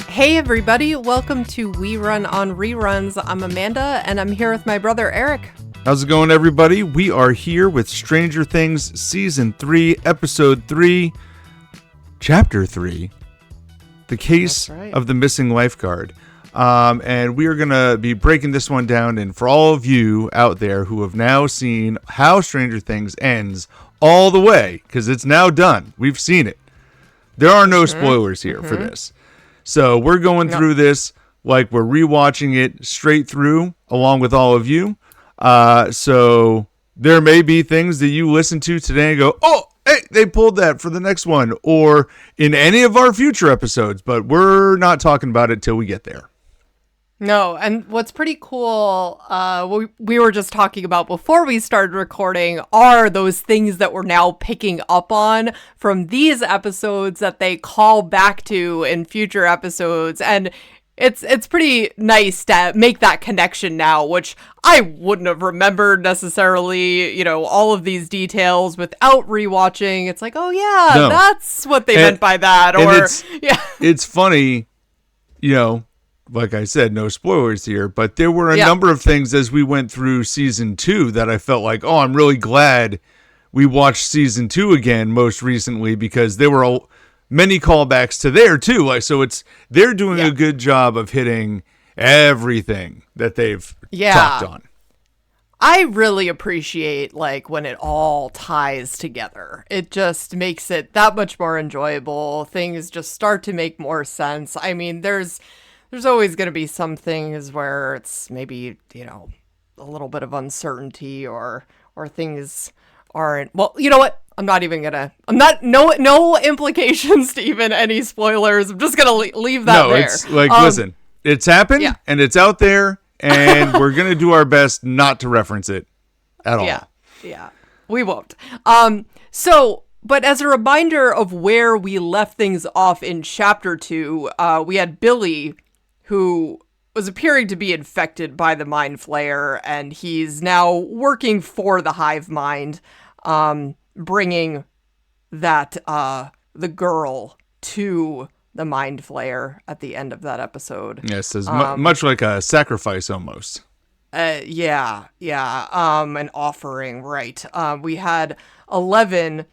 Hey everybody, welcome to We Run on Reruns. I'm Amanda, and I'm here with my brother Eric. How's it going, everybody? We are here with Stranger Things Season 3, Episode 3, Chapter 3, The Case of the Missing Lifeguard. And we are going to be breaking this one down, and for all of you out there who have now seen how Stranger Things ends all the way, because it's now done, we've seen it. There are no spoilers here for this. So we're going through this like we're rewatching it straight through along with all of you. So there may be things that you listen to today and go, oh, hey, they pulled that for the next one, or in any of our future episodes, but we're not talking about it till we get there. No, and what's pretty cool, we were just talking about before we started recording, are those things that we're now picking up on from these episodes that they call back to in future episodes. And it's pretty nice to make that connection now, which I wouldn't have remembered necessarily, you know, all of these details without rewatching. It's like, oh yeah, that's what they meant by that. Or it's funny, you know, like I said, no spoilers here, but there were a number of things as we went through season 2 that I felt like, oh, I'm really glad we watched season 2 again most recently, because there were many callbacks to there too. Like, so they're doing a good job of hitting everything that they've talked on. I really appreciate like when it all ties together. It just makes it that much more enjoyable. Things just start to make more sense. I mean, there's always going to be some things where it's maybe, you know, a little bit of uncertainty or things aren't, well, you know what? No implications to even any spoilers. I'm just going to leave that there. No, it's like, listen, it's happened and it's out there, and we're going to do our best not to reference it at all. Yeah, we won't. But as a reminder of where we left things off in Chapter 2, we had Billy, who was appearing to be infected by the Mind Flayer, and he's now working for the Hive Mind, bringing that the girl to the Mind Flayer at the end of that episode. Yes, as much like a sacrifice almost. An offering, right. We had 11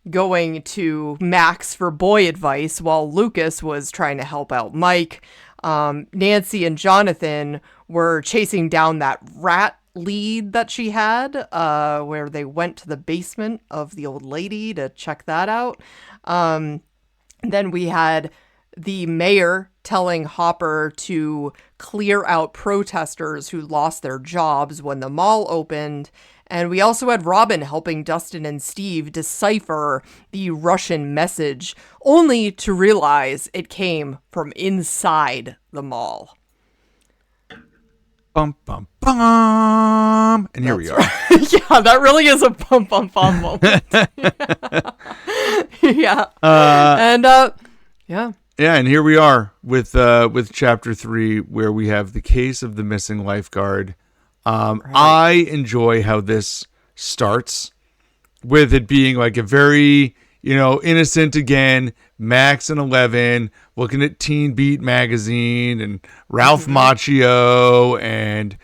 going to Max for boy advice while Lucas was trying to help out Mike. Nancy and Jonathan were chasing down that rat lead that she had, where they went to the basement of the old lady to check that out. Then we had the mayor telling Hopper to clear out protesters who lost their jobs when the mall opened. And we also had Robin helping Dustin and Steve decipher the Russian message, only to realize it came from inside the mall. Bum, bum, bum. And here we are. Right. Yeah, that really is a bum, bum, bum moment. Yeah, and here we are with Chapter 3, where we have the case of the missing lifeguard. Right. I enjoy how this starts with it being like a very, you know, innocent again, Max and 11 looking at Teen Beat magazine and Ralph Macchio and,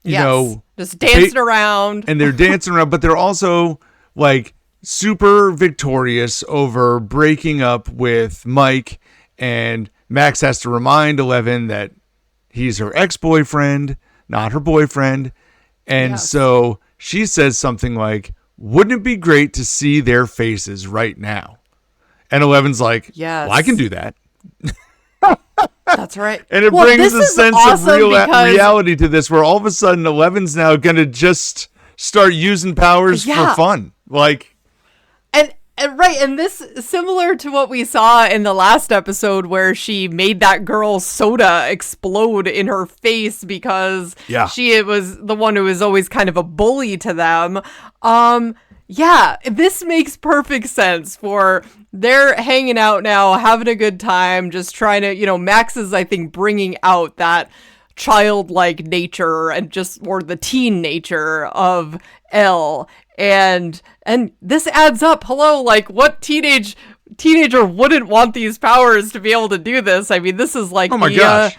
you know, just dancing around. And they're dancing around, but they're also like super victorious over breaking up with Mike, and Max has to remind 11 that he's her ex-boyfriend, not her boyfriend. And so she says something like, wouldn't it be great to see their faces right now? And 11's like, well, I can do that. That's right. And it brings a sense of reality to this, where all of a sudden 11's now going to just start using powers for fun. Like, and this similar to what we saw in the last episode, where she made that girl's soda explode in her face because she was the one who was always kind of a bully to them. This makes perfect sense for they're hanging out now, having a good time, just trying to, you know, Max is, I think, bringing out that childlike nature and just more the teen nature of Elle. And this adds up. Hello, like what teenage teenager wouldn't want these powers to be able to do this? I mean, this is like, oh my gosh,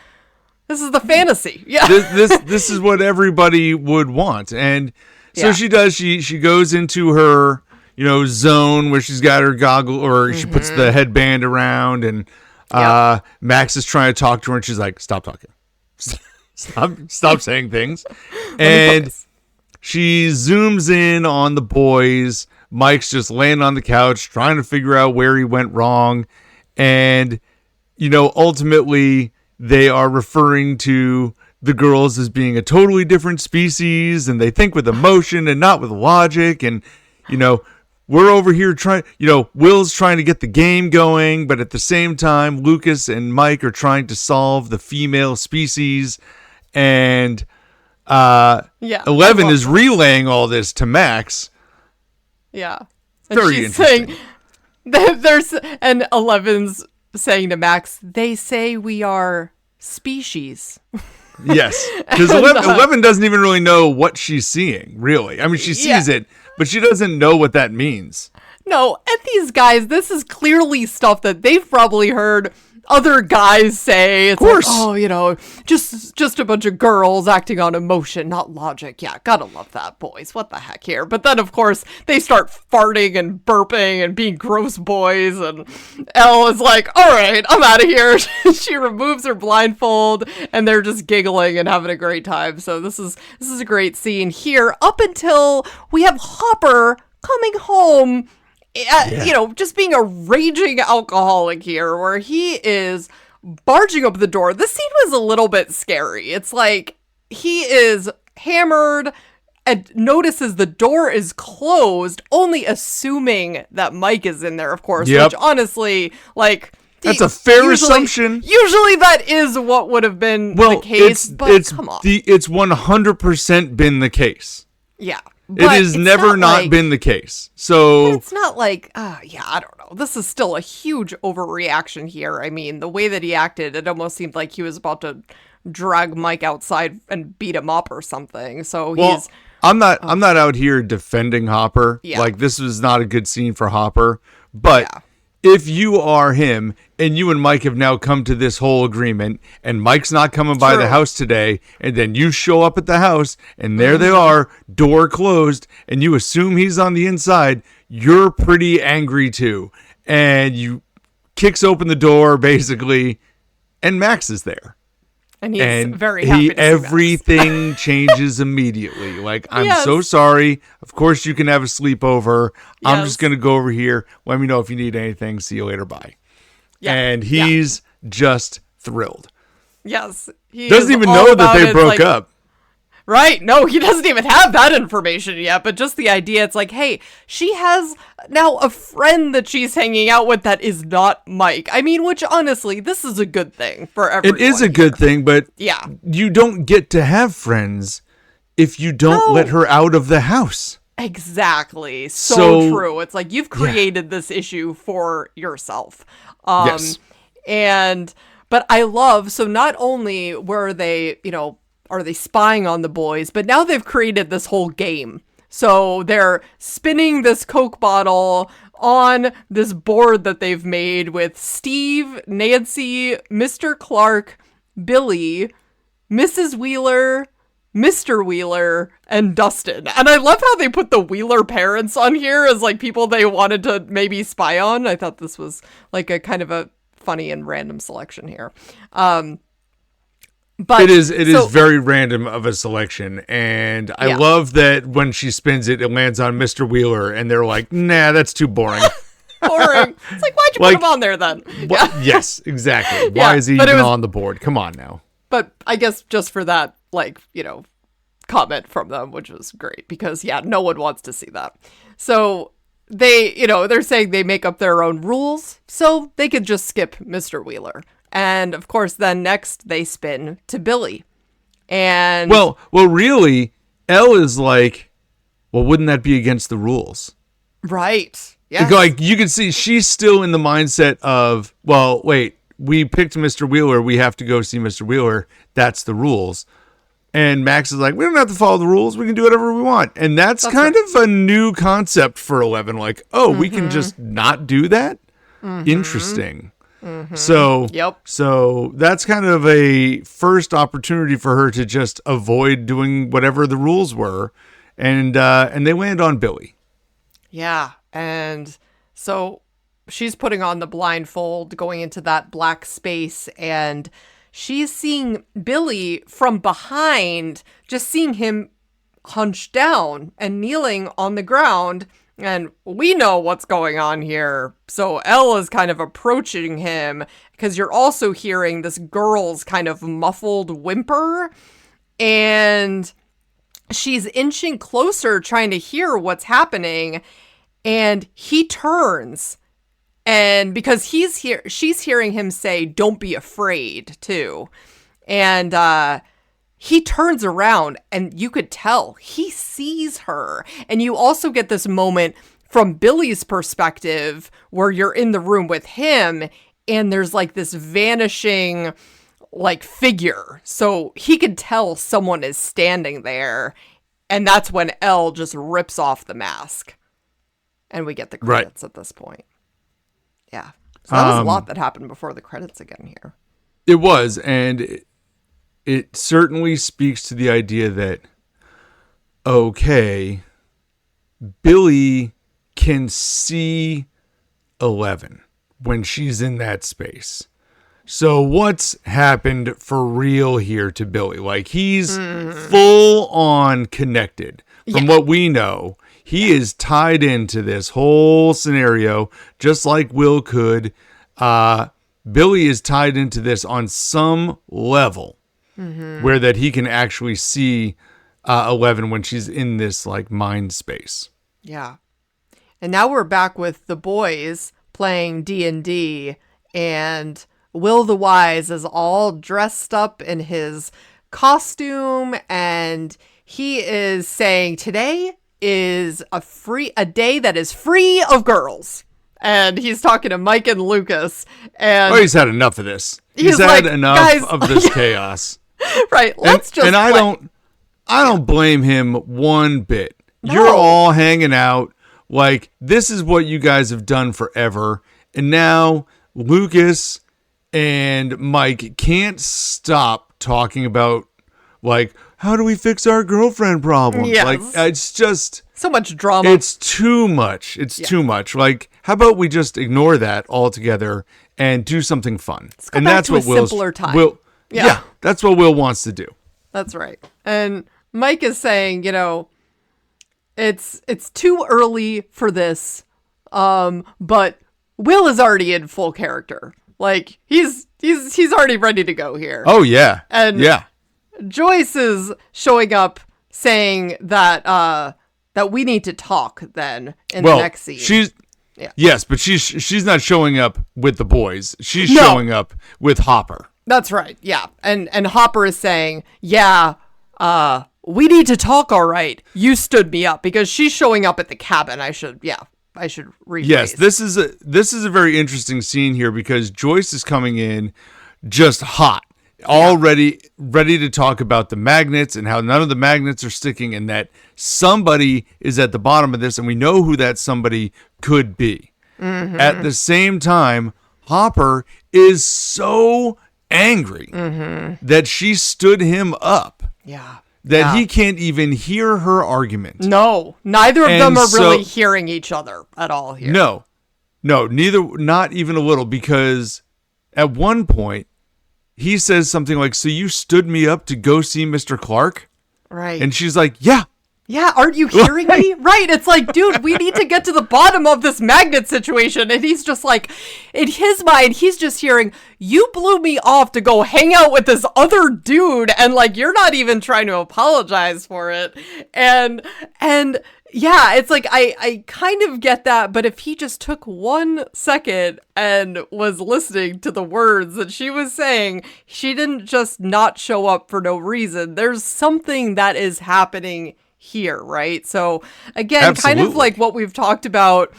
this is the fantasy. Yeah, this is what everybody would want, and so she does. She goes into her zone where she's got her goggle, or she puts the headband around, and Max is trying to talk to her, and she's like, "Stop talking, stop saying things," and she zooms in on the boys. Mike's just laying on the couch trying to figure out where he went wrong. And, ultimately they are referring to the girls as being a totally different species, and they think with emotion and not with logic. And, we're over here trying, Will's trying to get the game going, but at the same time, Lucas and Mike are trying to solve the female species. And 11 is relaying all this to Max. Yeah. And very she's interesting. Saying, and 11's saying to Max, they say we are species. Yes. Because 11 doesn't even really know what she's seeing, really. I mean, she sees it, but she doesn't know what that means. No, and these guys, this is clearly stuff that they've probably heard other guys say. It's of course. Like, just a bunch of girls acting on emotion, not logic. Yeah, gotta love that, boys. What the heck here? But then, of course, they start farting and burping and being gross boys, and Elle is like, all right, I'm out of here. She removes her blindfold, and they're just giggling and having a great time. So this is a great scene here, up until we have Hopper coming home. Just being a raging alcoholic here, where he is barging up the door. This scene was a little bit scary. It's like he is hammered and notices the door is closed, only assuming that Mike is in there, of course, which honestly, like... That's a fair assumption. Usually that is what would have been the case, but come on. It's 100% been the case. Yeah. It has never not been the case. So it's not like, I don't know. This is still a huge overreaction here. I mean, the way that he acted, it almost seemed like he was about to drag Mike outside and beat him up or something. So I'm not out here defending Hopper. Yeah. Like, this was not a good scene for Hopper. But if you are him and you and Mike have now come to this whole agreement, and Mike's not coming by the house today, and then you show up at the house and there they are, door closed, and you assume he's on the inside, you're pretty angry too. And you kicks open the door basically, and Max is there. And he's very happy to see everything changes immediately. Like, I'm so sorry. Of course you can have a sleepover. I'm just going to go over here. Let me know if you need anything. See you later. Bye. Yeah. And he's just thrilled. Yes. He doesn't even know that they broke up. Right. No, he doesn't even have that information yet. But just the idea, it's like, hey, she has now a friend that she's hanging out with that is not Mike. I mean, which honestly, this is a good thing for everyone. It is a good thing, but you don't get to have friends if you don't let her out of the house. Exactly. So true. It's like you've created this issue for yourself. Yes. But I love, so not only were they, are they spying on the boys, but now they've created this whole game. So they're spinning this Coke bottle on this board that they've made with Steve, Nancy, Mr. Clark, Billy, Mrs. Wheeler, Mr. Wheeler, and Dustin. And I love how they put the Wheeler parents on here as like people they wanted to maybe spy on. I thought this was like a kind of a funny and random selection here. But it is very random of a selection, and I love that when she spins it, it lands on Mr. Wheeler, and they're like, nah, that's too boring. Boring. It's like, why'd you put him on there then? Yes, exactly. Why is he even on the board? Come on now. But I guess just for that, comment from them, which was great, because no one wants to see that. So they, they're saying they make up their own rules, so they could just skip Mr. Wheeler. And of course, then next they spin to Billy. And well, really, Elle is like, well, wouldn't that be against the rules? Right. Yeah. Like, you can see she's still in the mindset of, well, wait, we picked Mr. Wheeler. We have to go see Mr. Wheeler. That's the rules. And Max is like, we don't have to follow the rules. We can do whatever we want. And that's kind of a new concept for 11. Like, we can just not do that. Interesting. So, Yep. So that's kind of a first opportunity for her to just avoid doing whatever the rules were, and they land on Billy. Yeah, and so she's putting on the blindfold, going into that black space, and she's seeing Billy from behind, just seeing him hunched down and kneeling on the ground. And we know what's going on here. So Elle is kind of approaching him because you're also hearing this girl's kind of muffled whimper. And she's inching closer, trying to hear what's happening. And he turns. And because she's hearing him say, "Don't be afraid," too. And he turns around and you could tell he sees her. And you also get this moment from Billy's perspective where you're in the room with him and there's like this vanishing like figure. So he could tell someone is standing there. And that's when Elle just rips off the mask. And we get the credits at this point. Yeah. So that was a lot that happened before the credits again here. It was, and it certainly speaks to the idea that, okay, Billy can see 11 when she's in that space. So what's happened for real here to Billy? Like, he's full on connected. From what we know, he is tied into this whole scenario, just like Will could. Billy is tied into this on some level. Where that he can actually see 11 when she's in this like mind space. Yeah. And now we're back with the boys playing D&D, and Will the Wise is all dressed up in his costume, and he is saying today is a day that is free of girls. And he's talking to Mike and Lucas, and he's had enough of this. He's like, had enough guys, of this chaos. Right, let's just and play. I don't blame him one bit. No. You're all hanging out like this is what you guys have done forever, and now Lucas and Mike can't stop talking about like how do we fix our girlfriend problem? Yes. Like it's just So much drama. It's too much. It's too much. Like how about we just ignore that altogether and do something fun? Let's go back to a simpler time. Yeah, that's what Will wants to do. That's right. And Mike is saying, it's too early for this, but Will is already in full character. Like he's already ready to go here. Oh yeah, and Joyce is showing up saying that we need to talk then in the next scene. Yes, but she's not showing up with the boys. She's showing up with Hopper. That's right. Yeah. And Hopper is saying, we need to talk. All right. You stood me up, because she's showing up at the cabin. I should rephrase. Yes. This is a very interesting scene here because Joyce is coming in just hot, already ready to talk about the magnets and how none of the magnets are sticking and that somebody is at the bottom of this. And we know who that somebody could be. Mm-hmm. At the same time, Hopper is so angry that she stood him up. Yeah. That he can't even hear her argument. No, neither of them are really hearing each other at all here. No, neither, not even a little, because at one point he says something like, "So you stood me up to go see Mr. Clark?" Right. And she's like, "Yeah. Yeah, aren't you hearing me?" Right. It's like, dude, we need to get to the bottom of this magnet situation. And he's just like, in his mind, he's just hearing, you blew me off to go hang out with this other dude. And like, you're not even trying to apologize for it. And yeah, it's like, I kind of get that. But if he just took 1 second and was listening to the words that she was saying, she didn't just not show up for no reason. There's something that is happening here, right? So again, Absolutely. Kind of like what we've talked about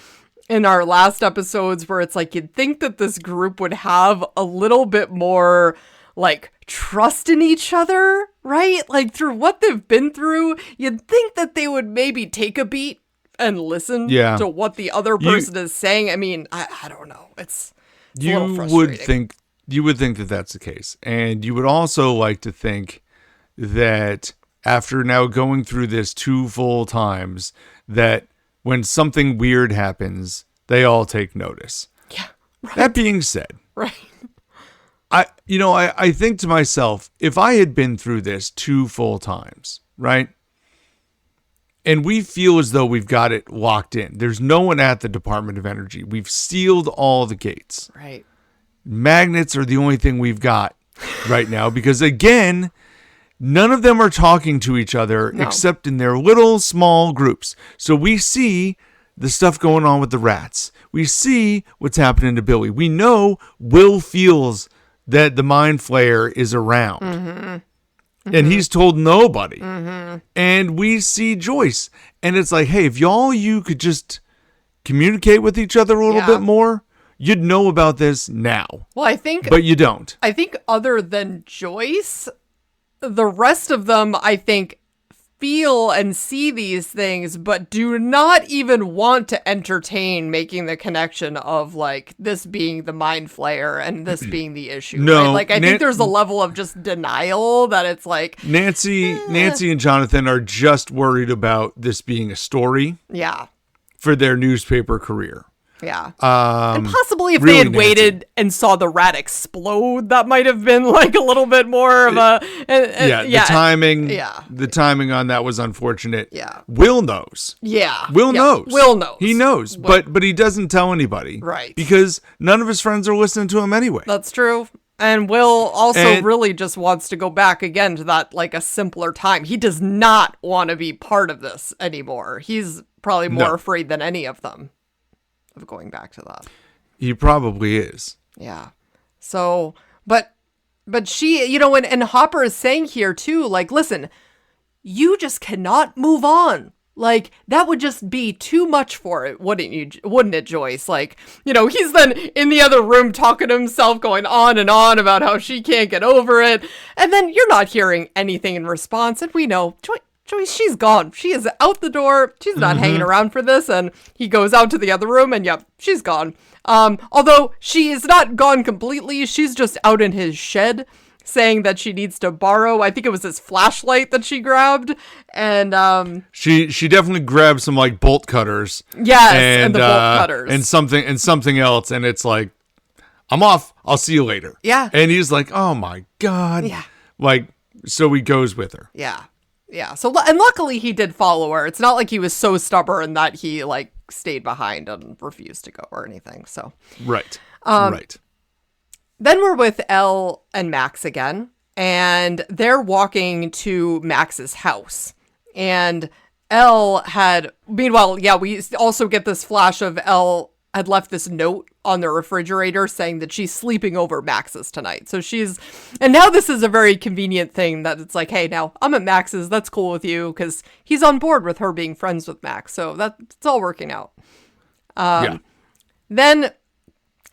in our last episodes, where it's like you'd think that this group would have a little bit more like trust in each other, right? Like through what they've been through, you'd think that they would maybe take a beat and listen to what the other person is saying. I mean, I don't know. It's a little frustrating. You would think that that's the case. And you would also like to think that after now going through this 2 full times, that when something weird happens, they all take notice. Yeah. Right. That being said, right. I think to myself, if I had been through this 2 full times, right? And we feel as though we've got it locked in. There's no one at the Department of Energy. We've sealed all the gates. Right. Magnets are the only thing we've got right now because, again, none of them are talking to each other except in their little small groups. So we see the stuff going on with the rats. We see what's happening to Billy. We know Will feels that the Mind Flayer is around. Mm-hmm. And he's told nobody. Mm-hmm. And we see Joyce. And it's like, hey, if you could just communicate with each other a little bit more, you'd know about this now. Well, but you don't. I think other than Joyce, the rest of them, I think, feel and see these things, but do not even want to entertain making the connection of like this being the Mind Flayer and this being the issue. No, right? Like I think there's a level of just denial that it's like Nancy and Jonathan are just worried about this being a story. Yeah. For their newspaper career. Yeah. And possibly if they had waited and saw the rat explode, that might have been like a little bit more of a... The timing. Yeah. The timing on that was unfortunate. Yeah. Will knows. Yeah. Will knows. Will knows. He knows, but he doesn't tell anybody. Right. Because none of his friends are listening to him anyway. That's true. And Will also really just wants to go back again to that, like, a simpler time. He does not want to be part of this anymore. He's probably more afraid than any of them of going back to that. He probably is. Yeah. So, but she, and Hopper is saying here too, like, listen, you just cannot move on. Like, that would just be too much for it, wouldn't it, Joyce? Like, he's then in the other room talking to himself, going on and on about how she can't get over it. And then you're not hearing anything in response. And we know, Joyce, she's gone. She is out the door. She's not hanging around for this. And he goes out to the other room and she's gone. Although she is not gone completely. She's just out in his shed saying that she needs to borrow. I think it was his flashlight that she grabbed. And she definitely grabbed some like bolt cutters. Yes, and the bolt cutters. And something else. And it's like, I'm off. I'll see you later. Yeah. And he's like, oh my God. Yeah. Like, so he goes with her. Yeah. Yeah. So, and luckily he did follow her. It's not like he was so stubborn that he like stayed behind and refused to go or anything. So, right. Right. Then we're with Elle and Max again, and they're walking to Max's house. And Elle meanwhile, we also get this flash of Elle had left this note on the refrigerator saying that she's sleeping over Max's tonight. So and now this is a very convenient thing that it's like, hey, now I'm at Max's. That's cool with you because he's on board with her being friends with Max. So it's all working out. Then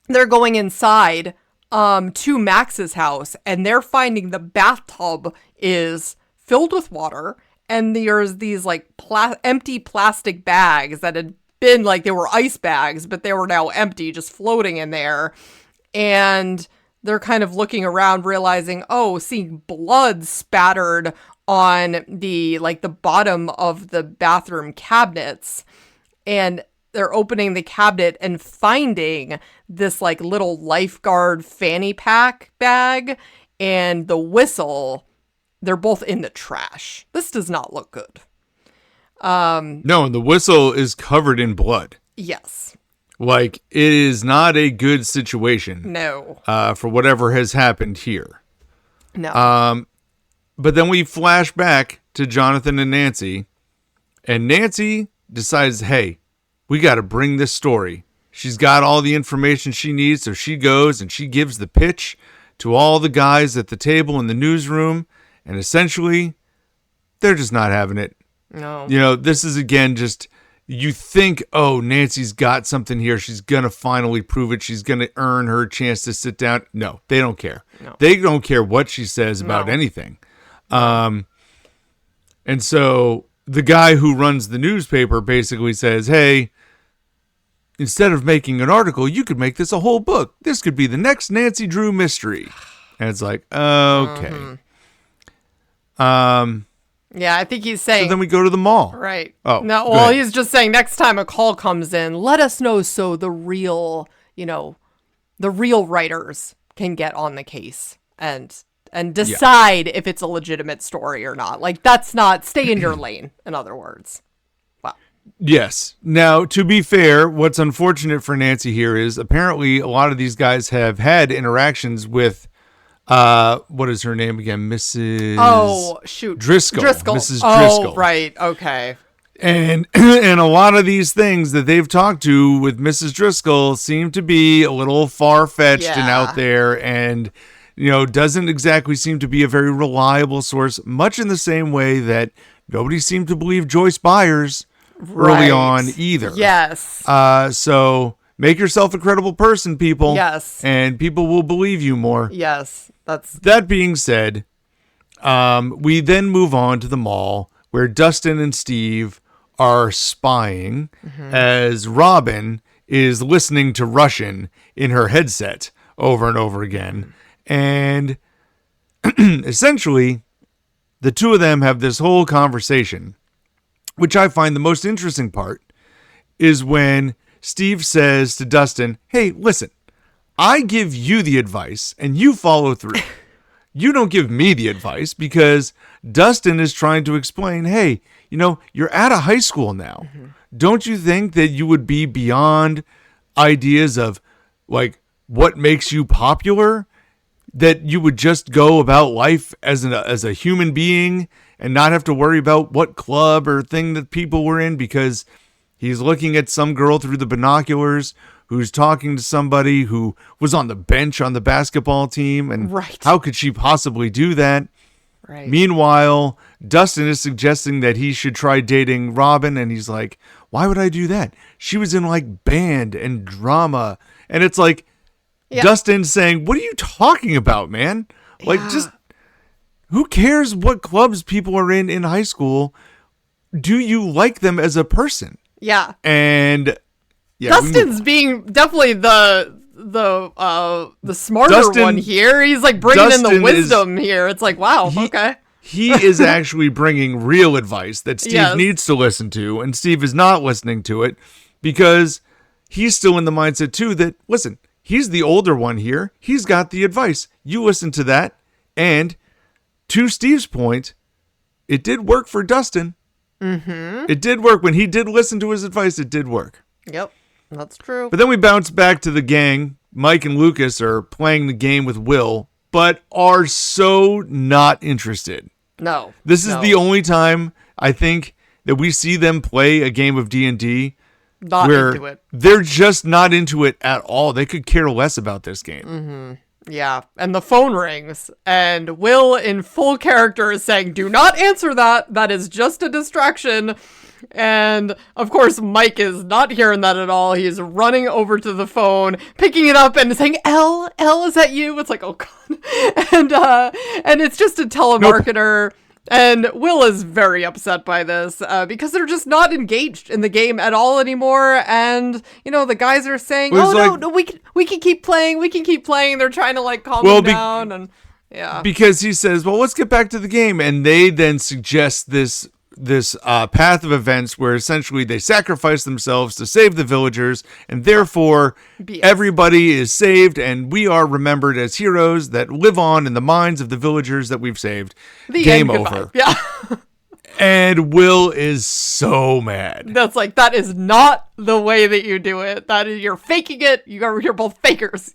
they're going inside to Max's house, and they're finding the bathtub is filled with water, and there's these like empty plastic bags that had been like they were ice bags, but they were now empty, just floating in there. And they're kind of looking around, realizing, seeing blood spattered on the bottom of the bathroom cabinets. And they're opening the cabinet and finding this like little Lifeguard fanny pack bag and the whistle. They're both in the trash. This does not look good. No, and the whistle is covered in blood. Yes. Like, it is not a good situation. No. For whatever has happened here. No. But then we flash back to Jonathan and Nancy decides, hey, we got to bring this story. She's got all the information she needs, so she goes and she gives the pitch to all the guys at the table in the newsroom, and essentially, they're just not having it. No. This is, again, just, you think, Nancy's got something here. She's going to finally prove it. She's going to earn her chance to sit down. No, they don't care. No. They don't care what she says about anything. And so the guy who runs the newspaper basically says, hey, instead of making an article, you could make this a whole book. This could be the next Nancy Drew mystery. And it's like, okay. Yeah, I think he's saying... So then we go to the mall. Right. Oh, no. Well, he's just saying next time a call comes in, let us know so the real, the real writers can get on the case and decide if it's a legitimate story or not. Like, that's not... Stay in your lane, in other words. Wow. Yes. Now, to be fair, what's unfortunate for Nancy here is apparently a lot of these guys have had interactions with... what is her name again? Mrs. Oh, shoot. Driscoll. Mrs. Driscoll. Oh, right. Okay. And and a lot of these things that they've talked to with Mrs. Driscoll seem to be a little far-fetched and out there, and doesn't exactly seem to be a very reliable source, much in the same way that nobody seemed to believe Joyce Byers early on either. Yes. So make yourself a credible person, people. Yes. And people will believe you more. Yes. That being said, we then move on to the mall where Dustin and Steve are spying as Robin is listening to Russian in her headset over and over again. And essentially, the two of them have this whole conversation, which I find the most interesting part is when Steve says to Dustin, hey, listen, I give you the advice and you follow through. You don't give me the advice, because Dustin is trying to explain, hey, you're at a high school now. Don't you think that you would be beyond ideas of like what makes you popular? That you would just go about life as a human being and not have to worry about what club or thing that people were in, because he's looking at some girl through the binoculars who's talking to somebody who was on the bench on the basketball team. And how could she possibly do that? Right. Meanwhile, Dustin is suggesting that he should try dating Robin. And he's like, why would I do that? She was in like band and drama. And it's like, Dustin's saying, what are you talking about, man? Like, just who cares what clubs people are in high school? Do you like them as a person? Yeah. And Dustin's being definitely the smarter one here. He's like bringing in the wisdom here. It's like, wow, okay. He is actually bringing real advice that Steve needs to listen to, and Steve is not listening to it because he's still in the mindset too that, listen, he's the older one here. He's got the advice. You listen to that. And to Steve's point, it did work for Dustin. It did work. When he did listen to his advice, it did work. Yep, that's true. But then we bounce back to the gang. Mike and Lucas are playing the game with Will, but are so not interested. No. This is the only time, I think, that we see them play a game of D&D not into it. They're just not into it at all. They could care less about this game. Yeah, and the phone rings, and Will, in full character, is saying, do not answer that. That is just a distraction. And, of course, Mike is not hearing that at all. He's running over to the phone, picking it up, and saying, Elle, is that you? It's like, oh, God. And it's just a telemarketer. Nope. And Will is very upset by this because they're just not engaged in the game at all anymore. And, the guys are saying, no, we can keep playing. We can keep playing. They're trying to, like, calm them down. And because he says, well, let's get back to the game. And they then suggest this path of events where essentially they sacrifice themselves to save the villagers, and therefore everybody is saved, and we are remembered as heroes that live on in the minds of the villagers that we've saved. Game over. Yeah. And Will is so mad. That's like, that is not the way that you do it. That is, you're faking it. You're both fakers.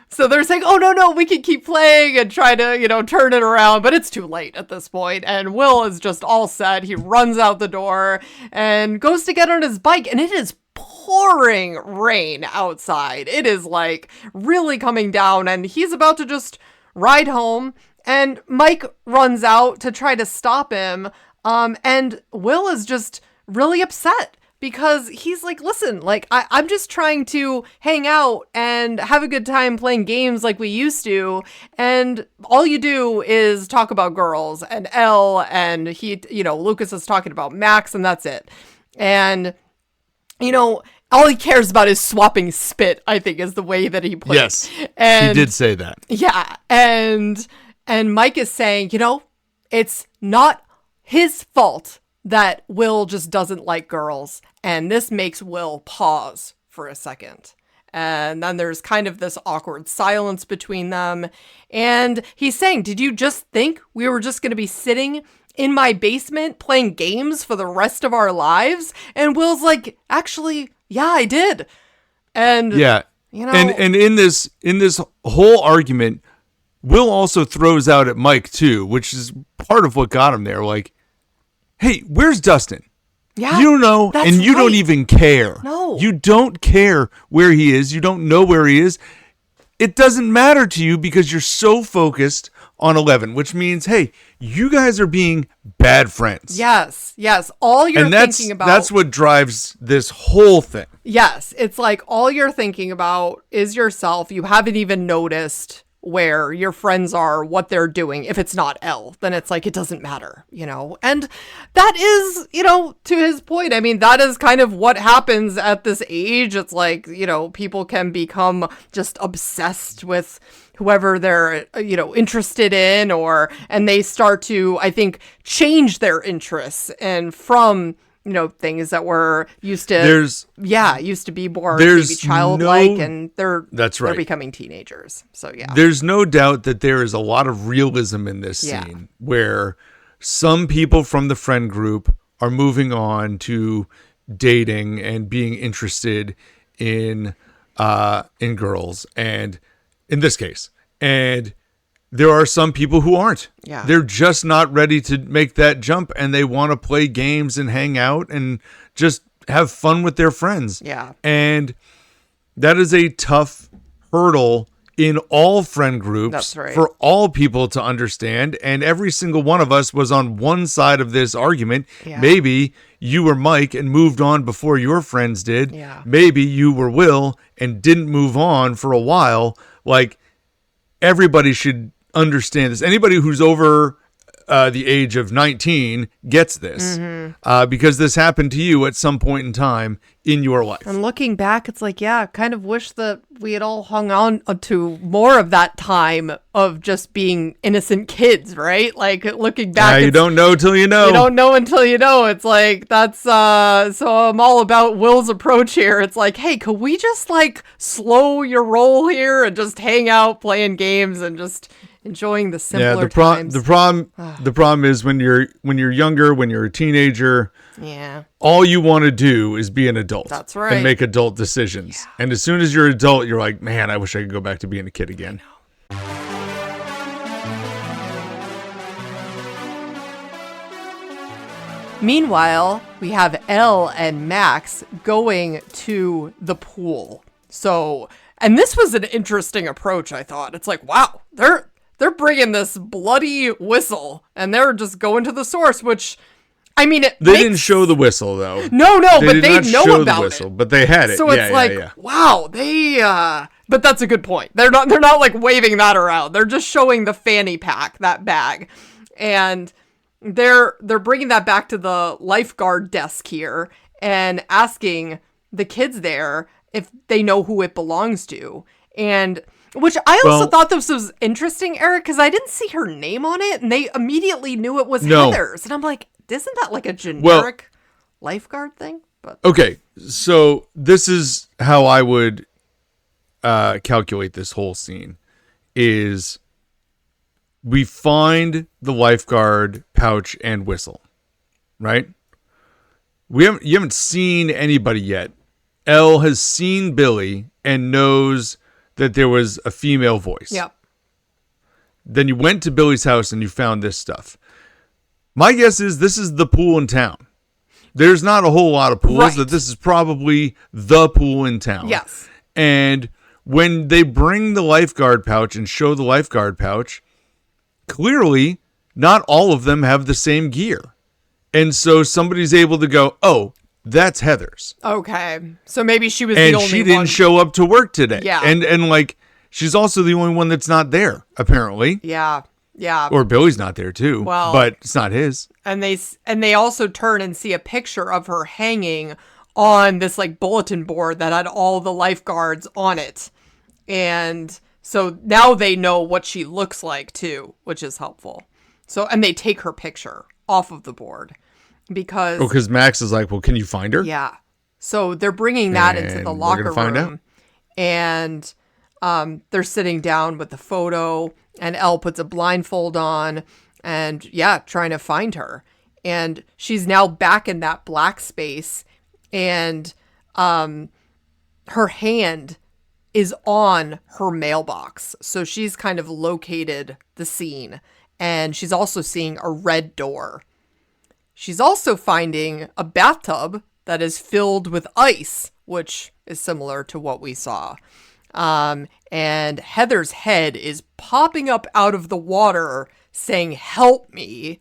So they're saying, oh, no, we can keep playing and try to, turn it around. But it's too late at this point. And Will is just all set. He runs out the door and goes to get on his bike. And it is pouring rain outside. It is like really coming down. And he's about to just ride home. And Mike runs out to try to stop him. And Will is just really upset because he's like, listen, like, I'm just trying to hang out and have a good time playing games like we used to. And all you do is talk about girls and Elle, and Lucas is talking about Max, and that's it. And, all he cares about is swapping spit, I think is the way that he put it. Yes, and he did say that. Yeah. And Mike is saying, it's not his fault that Will just doesn't like girls. And this makes Will pause for a second. And then there's kind of this awkward silence between them. And he's saying, did you just think we were just going to be sitting in my basement playing games for the rest of our lives? And Will's like, actually, yeah, I did. And yeah. And in this whole argument, Will also throws out at Mike too, which is part of what got him there. Like, hey, where's Dustin? Yeah, you don't know, and you don't even care. No. You don't care where he is. You don't know where he is. It doesn't matter to you because you're so focused on 11, which means, hey, you guys are being bad friends. Yes. All you're thinking about. That's what drives this whole thing. Yes. It's like all you're thinking about is yourself. You haven't even noticed where your friends are, what they're doing. If it's not Elle, then it's like, it doesn't matter, and that is, to his point. I mean, that is kind of what happens at this age. It's like, people can become just obsessed with whoever they're, interested in, and they start to, I think, change their interests and from, things that were used to be more maybe childlike, and they're becoming teenagers. So yeah, there's no doubt that there is a lot of realism in this scene where some people from the friend group are moving on to dating and being interested in girls, and in this case, and there are some people who aren't. Yeah. They're just not ready to make that jump, and they want to play games and hang out and just have fun with their friends. Yeah. And that is a tough hurdle in all friend groups. That's right. For all people to understand. And every single one of us was on one side of this argument. Yeah. Maybe you were Mike and moved on before your friends did. Yeah. Maybe you were Will and didn't move on for a while. Like, everybody should understand this. Anybody who's over the age of 19 gets this, because this happened to you at some point in time in your life. And looking back, it's like, yeah, kind of wish that we had all hung on to more of that time of just being innocent kids, right? Like, looking back, you don't know till you know. You don't know until you know. It's like, that's so I'm all about Will's approach here. It's like, hey, could we just like slow your roll here and just hang out playing games and just enjoying the simpler times. The problem is when you're younger, when you're a teenager, all you want to do is be an adult. That's right. And make adult decisions. Yeah. And as soon as you're an adult, you're like, man, I wish I could go back to being a kid again. Meanwhile, we have Elle and Max going to the pool. So, and this was an interesting approach, I thought. It's like, wow, they're bringing this bloody whistle and they're just going to the source, which, I mean, they didn't show the whistle though. No, but they know about it. But they had it. So it's wow, but that's a good point. They're not like waving that around. They're just showing the fanny pack, that bag. And they're bringing that back to the lifeguard desk here and asking the kids there if they know who it belongs to. And which I also thought this was interesting, Eric, because I didn't see her name on it, and they immediately knew it was Heather's. And I'm like, isn't that like a generic lifeguard thing? But okay, so this is how I would calculate this whole scene. Is we find the lifeguard pouch and whistle, right? You haven't seen anybody yet. Elle has seen Billy and knows that there was a female voice. Yep. Then you went to Billy's house and you found this stuff. My guess is this is the pool in town. There's not a whole lot of pools. Right. That this is probably the pool in town. Yes. And when they bring the lifeguard pouch and show the lifeguard pouch, clearly not all of them have the same gear. And so somebody's able to go, oh, that's Heather's. Okay. So maybe she was the And only she didn't one. show up to work today. Yeah. And like, she's also the only one that's not there, apparently. Yeah. Yeah. Or Billy's not there too. Well, but it's not his. And they also turn and see a picture of her hanging on this like bulletin board that had all the lifeguards on it. And so now they know what she looks like too, which is helpful. So, and they take her picture off of the board because Max is like, well, can you find her? Yeah. So they're bringing that into the locker room. Find out. And they're sitting down with the photo, and Elle puts a blindfold on and trying to find her. And she's now back in that black space, and her hand is on her mailbox. So she's kind of located the scene, and she's also seeing a red door. She's also finding a bathtub that is filled with ice, which is similar to what we saw. And Heather's head is popping up out of the water saying, "Help me."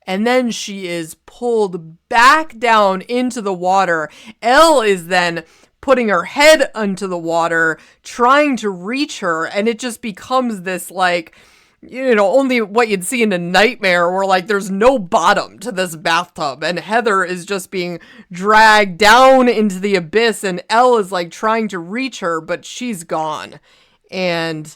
And then she is pulled back down into the water. Elle is then putting her head into the water, trying to reach her. And it just becomes this like, only what you'd see in a nightmare where like there's no bottom to this bathtub. And Heather is just being dragged down into the abyss. And Elle is like trying to reach her, but she's gone. And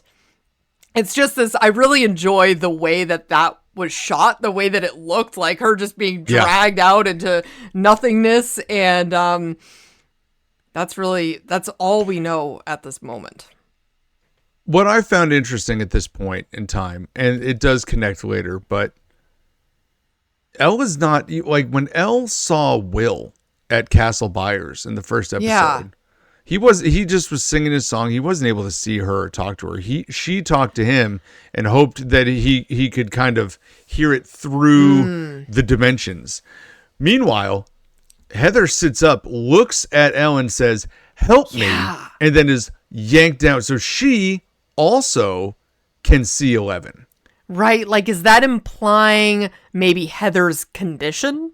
it's just this, I really enjoy the way that was shot, the way that it looked like her just being dragged out into nothingness. And that's all we know at this moment. What I found interesting at this point in time, and it does connect later, but Elle is not, like when Elle saw Will at Castle Byers in the first episode, he just was singing his song. He wasn't able to see her or talk to her. She talked to him and hoped that he could kind of hear it through the dimensions. Meanwhile, Heather sits up, looks at Elle and says, "Help me," and then is yanked down. So she also can see 11. Right. Like, is that implying maybe Heather's condition?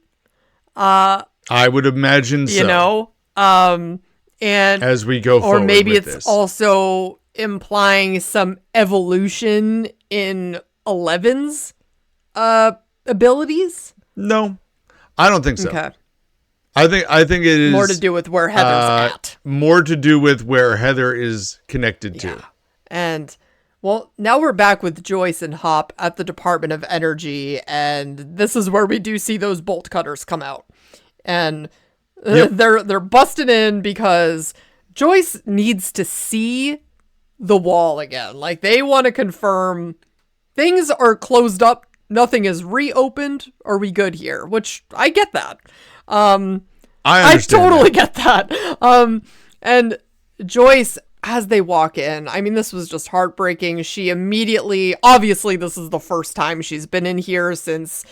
I would imagine so. And as we go forward, or maybe with it's this. also implying some evolution in 11's abilities. No, I don't think so. Okay. I think it is more to do with where Heather's at. More to do with where Heather is connected to. And well, now we're back with Joyce and Hop at the Department of Energy, and this is where we do see those bolt cutters come out. And they're busting in because Joyce needs to see the wall again. Like, they want to confirm things are closed up, nothing is reopened. Are we good here? Which I get that. I totally get that. And Joyce, as they walk in, I mean, this was just heartbreaking. She immediately, obviously this is the first time she's been in here since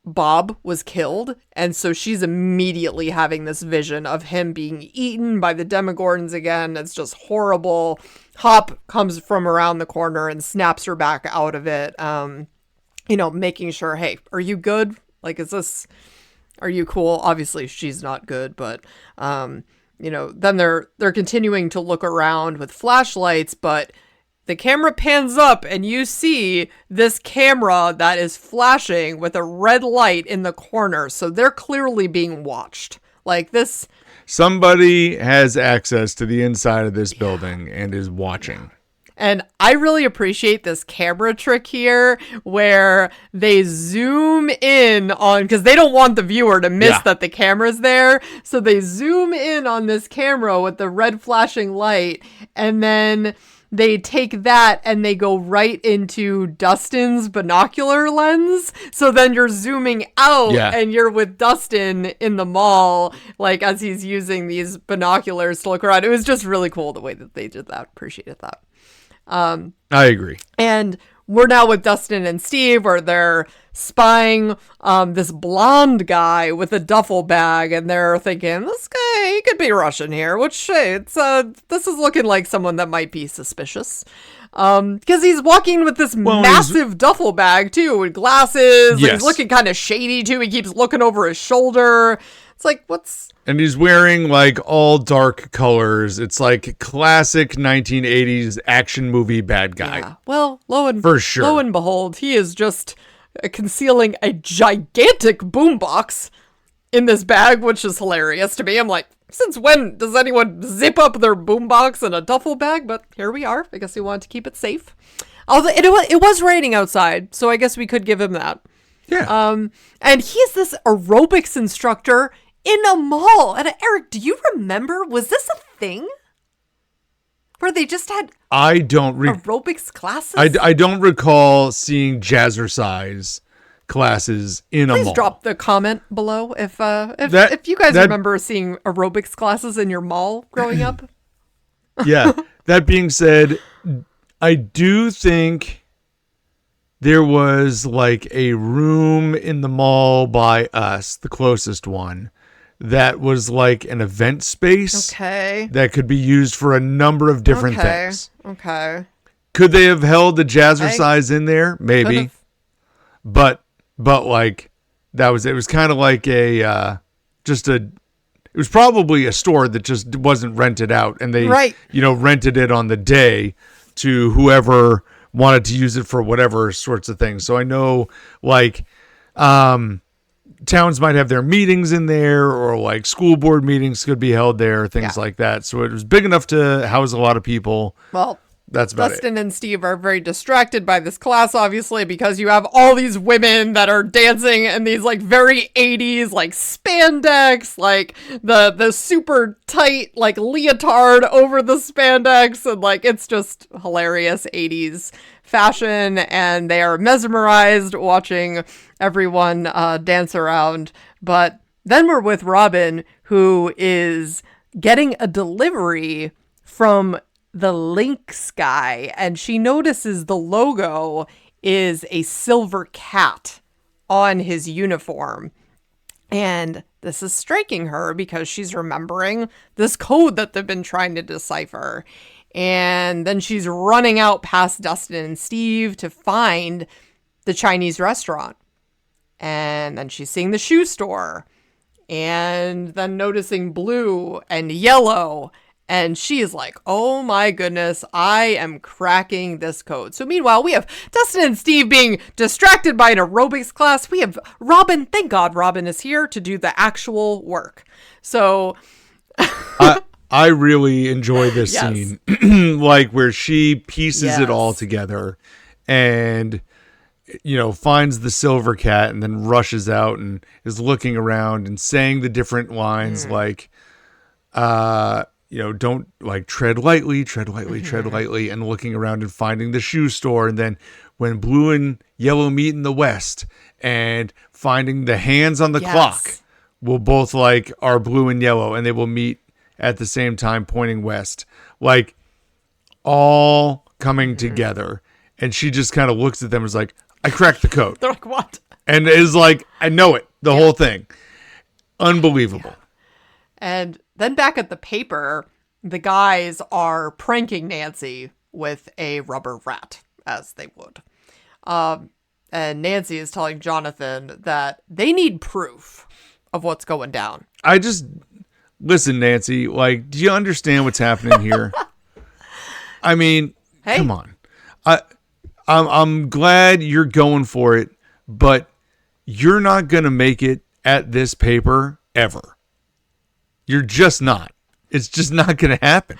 Bob was killed. And so she's immediately having this vision of him being eaten by the Demogorgons again. It's just horrible. Hop comes from around the corner and snaps her back out of it. Making sure, hey, are you good? Like, are you cool? Obviously she's not good, but, then they're continuing to look around with flashlights, but the camera pans up and you see this camera that is flashing with a red light in the corner. So they're clearly being watched. Like this. Somebody has access to the inside of this building and is watching. And I really appreciate this camera trick here where they zoom in on, because they don't want the viewer to miss that the camera's there. So they zoom in on this camera with the red flashing light, and then they take that and they go right into Dustin's binocular lens. So then you're zooming out and you're with Dustin in the mall, like as he's using these binoculars to look around. It was just really cool the way that they did that. Appreciated that. I agree. And we're now with Dustin and Steve where they're spying this blonde guy with a duffel bag, and they're thinking, this guy, he could be Russian here, which this is looking like someone that might be suspicious. Because he's walking with this massive duffel bag too, with glasses. Yes. He's looking kind of shady too. He keeps looking over his shoulder. It's like, what's... And he's wearing like all dark colors. It's like classic 1980s action movie bad guy. Yeah. Well, lo and behold, he is just concealing a gigantic boombox in this bag, which is hilarious to me. I'm like, since when does anyone zip up their boombox in a duffel bag? But here we are. I guess he wanted to keep it safe. Although it was raining outside, so I guess we could give him that. Yeah. And he's this aerobics instructor in a mall. And Eric, do you remember? Was this a thing? Where they just had aerobics classes? I don't recall seeing jazzercise classes in a mall. Please drop the comment below if you guys remember seeing aerobics classes in your mall growing up. Yeah. That being said, I do think there was like a room in the mall by us, the closest one, that was like an event space. Okay. That could be used for a number of different things. Okay. Could they have held the jazzercise in there? Maybe. But like it was kind of like it was probably a store that just wasn't rented out, and they rented it on the day to whoever wanted to use it for whatever sorts of things. So I know like towns might have their meetings in there, or like school board meetings could be held there, things like that. So it was big enough to house a lot of people. Well, that's about Dustin and Steve are very distracted by this class, obviously, because you have all these women that are dancing in these like very 80s like spandex, like the super tight like leotard over the spandex, and like it's just hilarious 80s fashion, and they are mesmerized watching everyone dance around. But then we're with Robin, who is getting a delivery from the Lynx guy, and she notices the logo is a silver cat on his uniform. And this is striking her because she's remembering this code that they've been trying to decipher. And then she's running out past Dustin and Steve to find the Chinese restaurant. And then she's seeing the shoe store. And then noticing blue and yellow. And she is like, oh my goodness, I am cracking this code. So meanwhile, we have Dustin and Steve being distracted by an aerobics class. We have Robin. Thank God Robin is here to do the actual work. So I really enjoy this scene, like where she pieces it all together and, finds the silver cat and then rushes out and is looking around and saying the different lines like, don't like tread lightly, tread lightly, and looking around and finding the shoe store. And then when blue and yellow meet in the west, and finding the hands on the clock will both like are blue and yellow, and they will meet at the same time pointing west, like all coming together. And she just kind of looks at them and is like, I cracked the code. They're like, what? And is like, I know it, the whole thing. Unbelievable. Yeah. And then back at the paper, the guys are pranking Nancy with a rubber rat, as they would. And Nancy is telling Jonathan that they need proof of what's going down. Listen, Nancy, like, do you understand what's happening here? I mean, come on. I'm glad you're going for it, but you're not going to make it at this paper ever. You're just not. It's just not going to happen.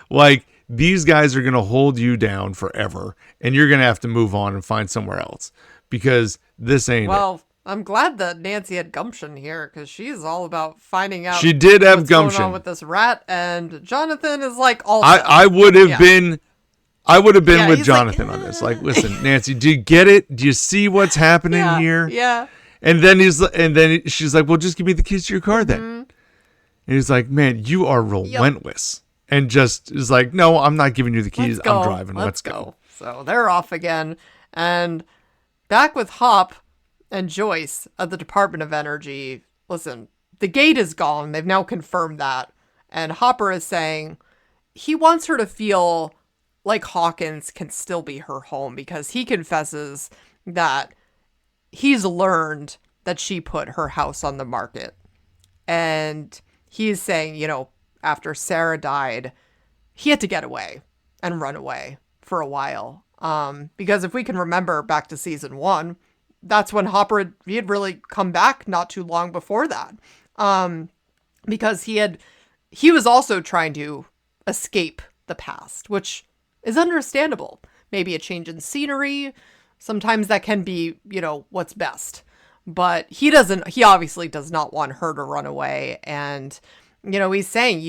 Like, these guys are going to hold you down forever, and you're going to have to move on and find somewhere else, because this ain't it. I'm glad that Nancy had gumption here, because she's all about finding out. She did have what's gumption going on with this rat, and Jonathan is like, also. I would have been with Jonathan on this. Like, listen, Nancy, do you get it? Do you see what's happening here? Yeah. And then she's like, well, just give me the keys to your car then. And he's like, man, you are relentless. And just is like, no, I'm not giving you the keys. I'm driving. Let's go. So they're off again. And back with Hop and Joyce at the Department of Energy. Listen, the gate is gone. They've now confirmed that. And Hopper is saying he wants her to feel like Hawkins can still be her home, because he confesses that he's learned that she put her house on the market. And he's saying, after Sarah died, he had to get away and run away for a while. Because if we can remember back to season 1, that's when Hopper, he had really come back not too long before that. Because he was also trying to escape the past, which is understandable. Maybe a change in scenery. Sometimes that can be, what's best. But he obviously does not want her to run away. And, he's saying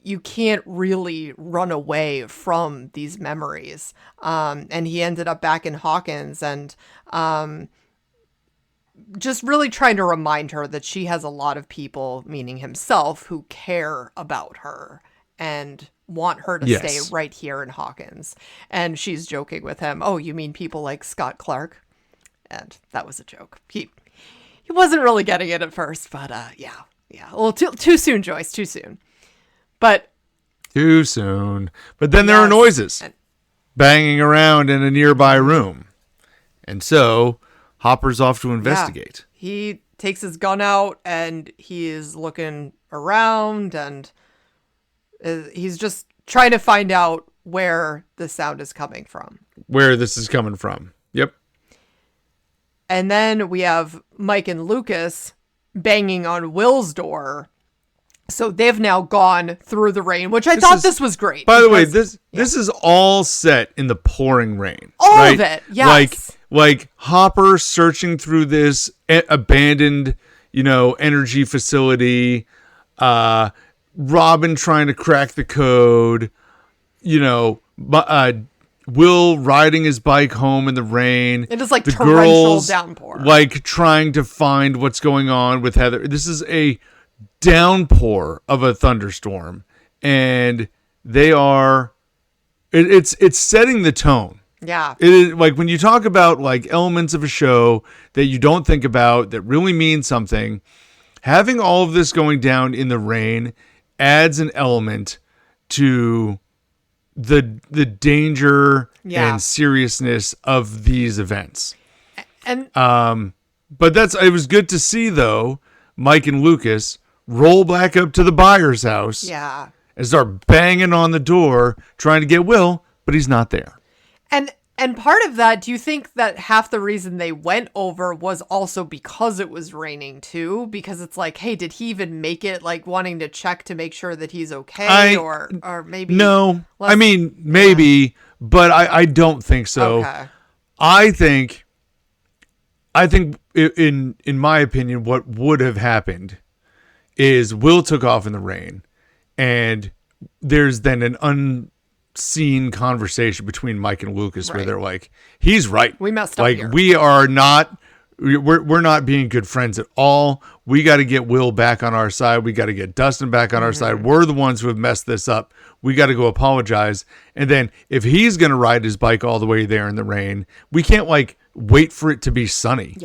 you can't really run away from these memories. And he ended up back in Hawkins and just really trying to remind her that she has a lot of people, meaning himself, who care about her and want her to stay right here in Hawkins. And she's joking with him, oh, you mean people like Scott Clark? And that was a joke. He wasn't really getting it at first, but yeah. Well, too soon, Joyce, too soon. But too soon. But then there are noises banging around in a nearby room. And so Hopper's off to investigate. Yeah. He takes his gun out and he is looking around and he's just trying to find out where the sound is coming from. Where this is coming from. Yep. And then we have Mike and Lucas banging on Will's door. So they've now gone through the rain, which I thought this was great. By the way, this is all set in the pouring rain. All of it, yes. Like Hopper searching through this abandoned, energy facility. Robin trying to crack the code. Will riding his bike home in the rain. It is like the torrential downpour. Like trying to find what's going on with Heather. This is a downpour of a thunderstorm, and they are. It's setting the tone. Yeah. It is like when you talk about like elements of a show that you don't think about that really mean something. Having all of this going down in the rain adds an element to the danger and seriousness of these events. And but it was good to see though Mike and Lucas roll back up to the buyer's house. Yeah. And start banging on the door trying to get Will, but he's not there. And part of that, do you think that half the reason they went over was also because it was raining too? Because it's like, hey, did he even make it? Like wanting to check to make sure that he's okay, or maybe no. I mean, maybe, but I don't think so. Okay. I think in my opinion, what would have happened is Will took off in the rain, and there's then an unseen conversation between Mike and Lucas where they're like, he's right. We messed up here. We are not, we're not being good friends at all. We got to get Will back on our side. We got to get Dustin back on our side. We're the ones who have messed this up. We got to go apologize. And then if he's going to ride his bike all the way there in the rain, we can't wait for it to be sunny.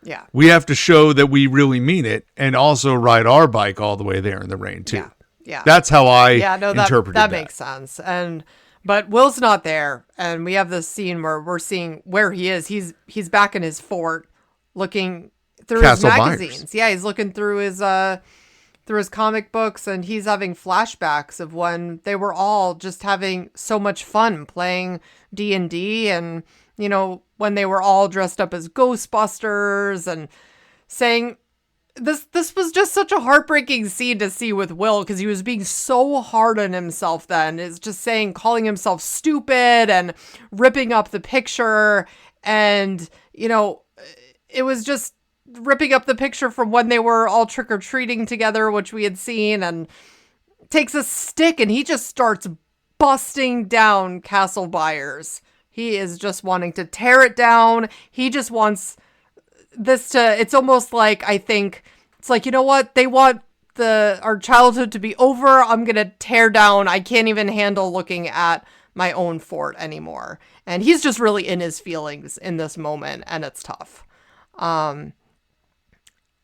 Yeah. We have to show that we really mean it and also ride our bike all the way there in the rain too. Yeah. That's how I interpreted that. That makes sense. But Will's not there, and we have this scene where we're seeing where he is. He's back in his fort, looking through his magazines. Myers. Yeah, he's looking through his comic books, and he's having flashbacks of when they were all just having so much fun playing D&D, and when they were all dressed up as Ghostbusters, and saying. This was just such a heartbreaking scene to see with Will, because he was being so hard on himself then. It's just calling himself stupid and ripping up the picture. And, it was just ripping up the picture from when they were all trick-or-treating together, which we had seen, and takes a stick and he just starts busting down Castle Byers. He is just wanting to tear it down. He just wants... it's almost like, I think it's like, you know what, they want our childhood to be over. I'm gonna tear down. I can't even handle looking at my own fort anymore. And he's just really in his feelings in this moment, and it's tough. And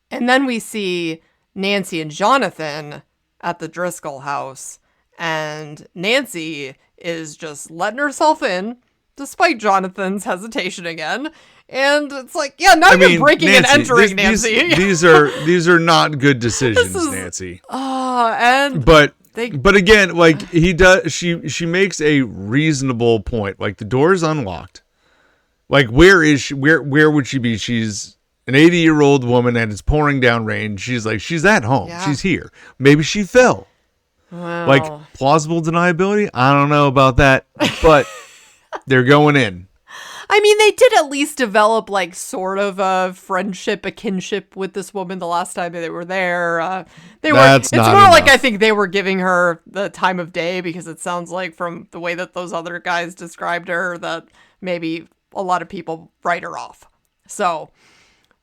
then we see Nancy and Jonathan at the Driscoll house, and Nancy is just letting herself in despite Jonathan's hesitation again. And it's like, yeah, now you're breaking Nancy, and entering, Nancy. These are not good decisions, Nancy. But again, like she makes a reasonable point. Like the door is unlocked. Like where is she? Where would she be? She's an 80-year-old woman and it's pouring down rain. She's like, she's at home. Yeah. She's here. Maybe she fell. Well. Like plausible deniability? I don't know about that, but they're going in. I mean, they did at least develop like sort of a friendship, a kinship with this woman the last time they were there. It's more enough. Like I think they were giving her the time of day because it sounds like from the way that those other guys described her that maybe a lot of people write her off. So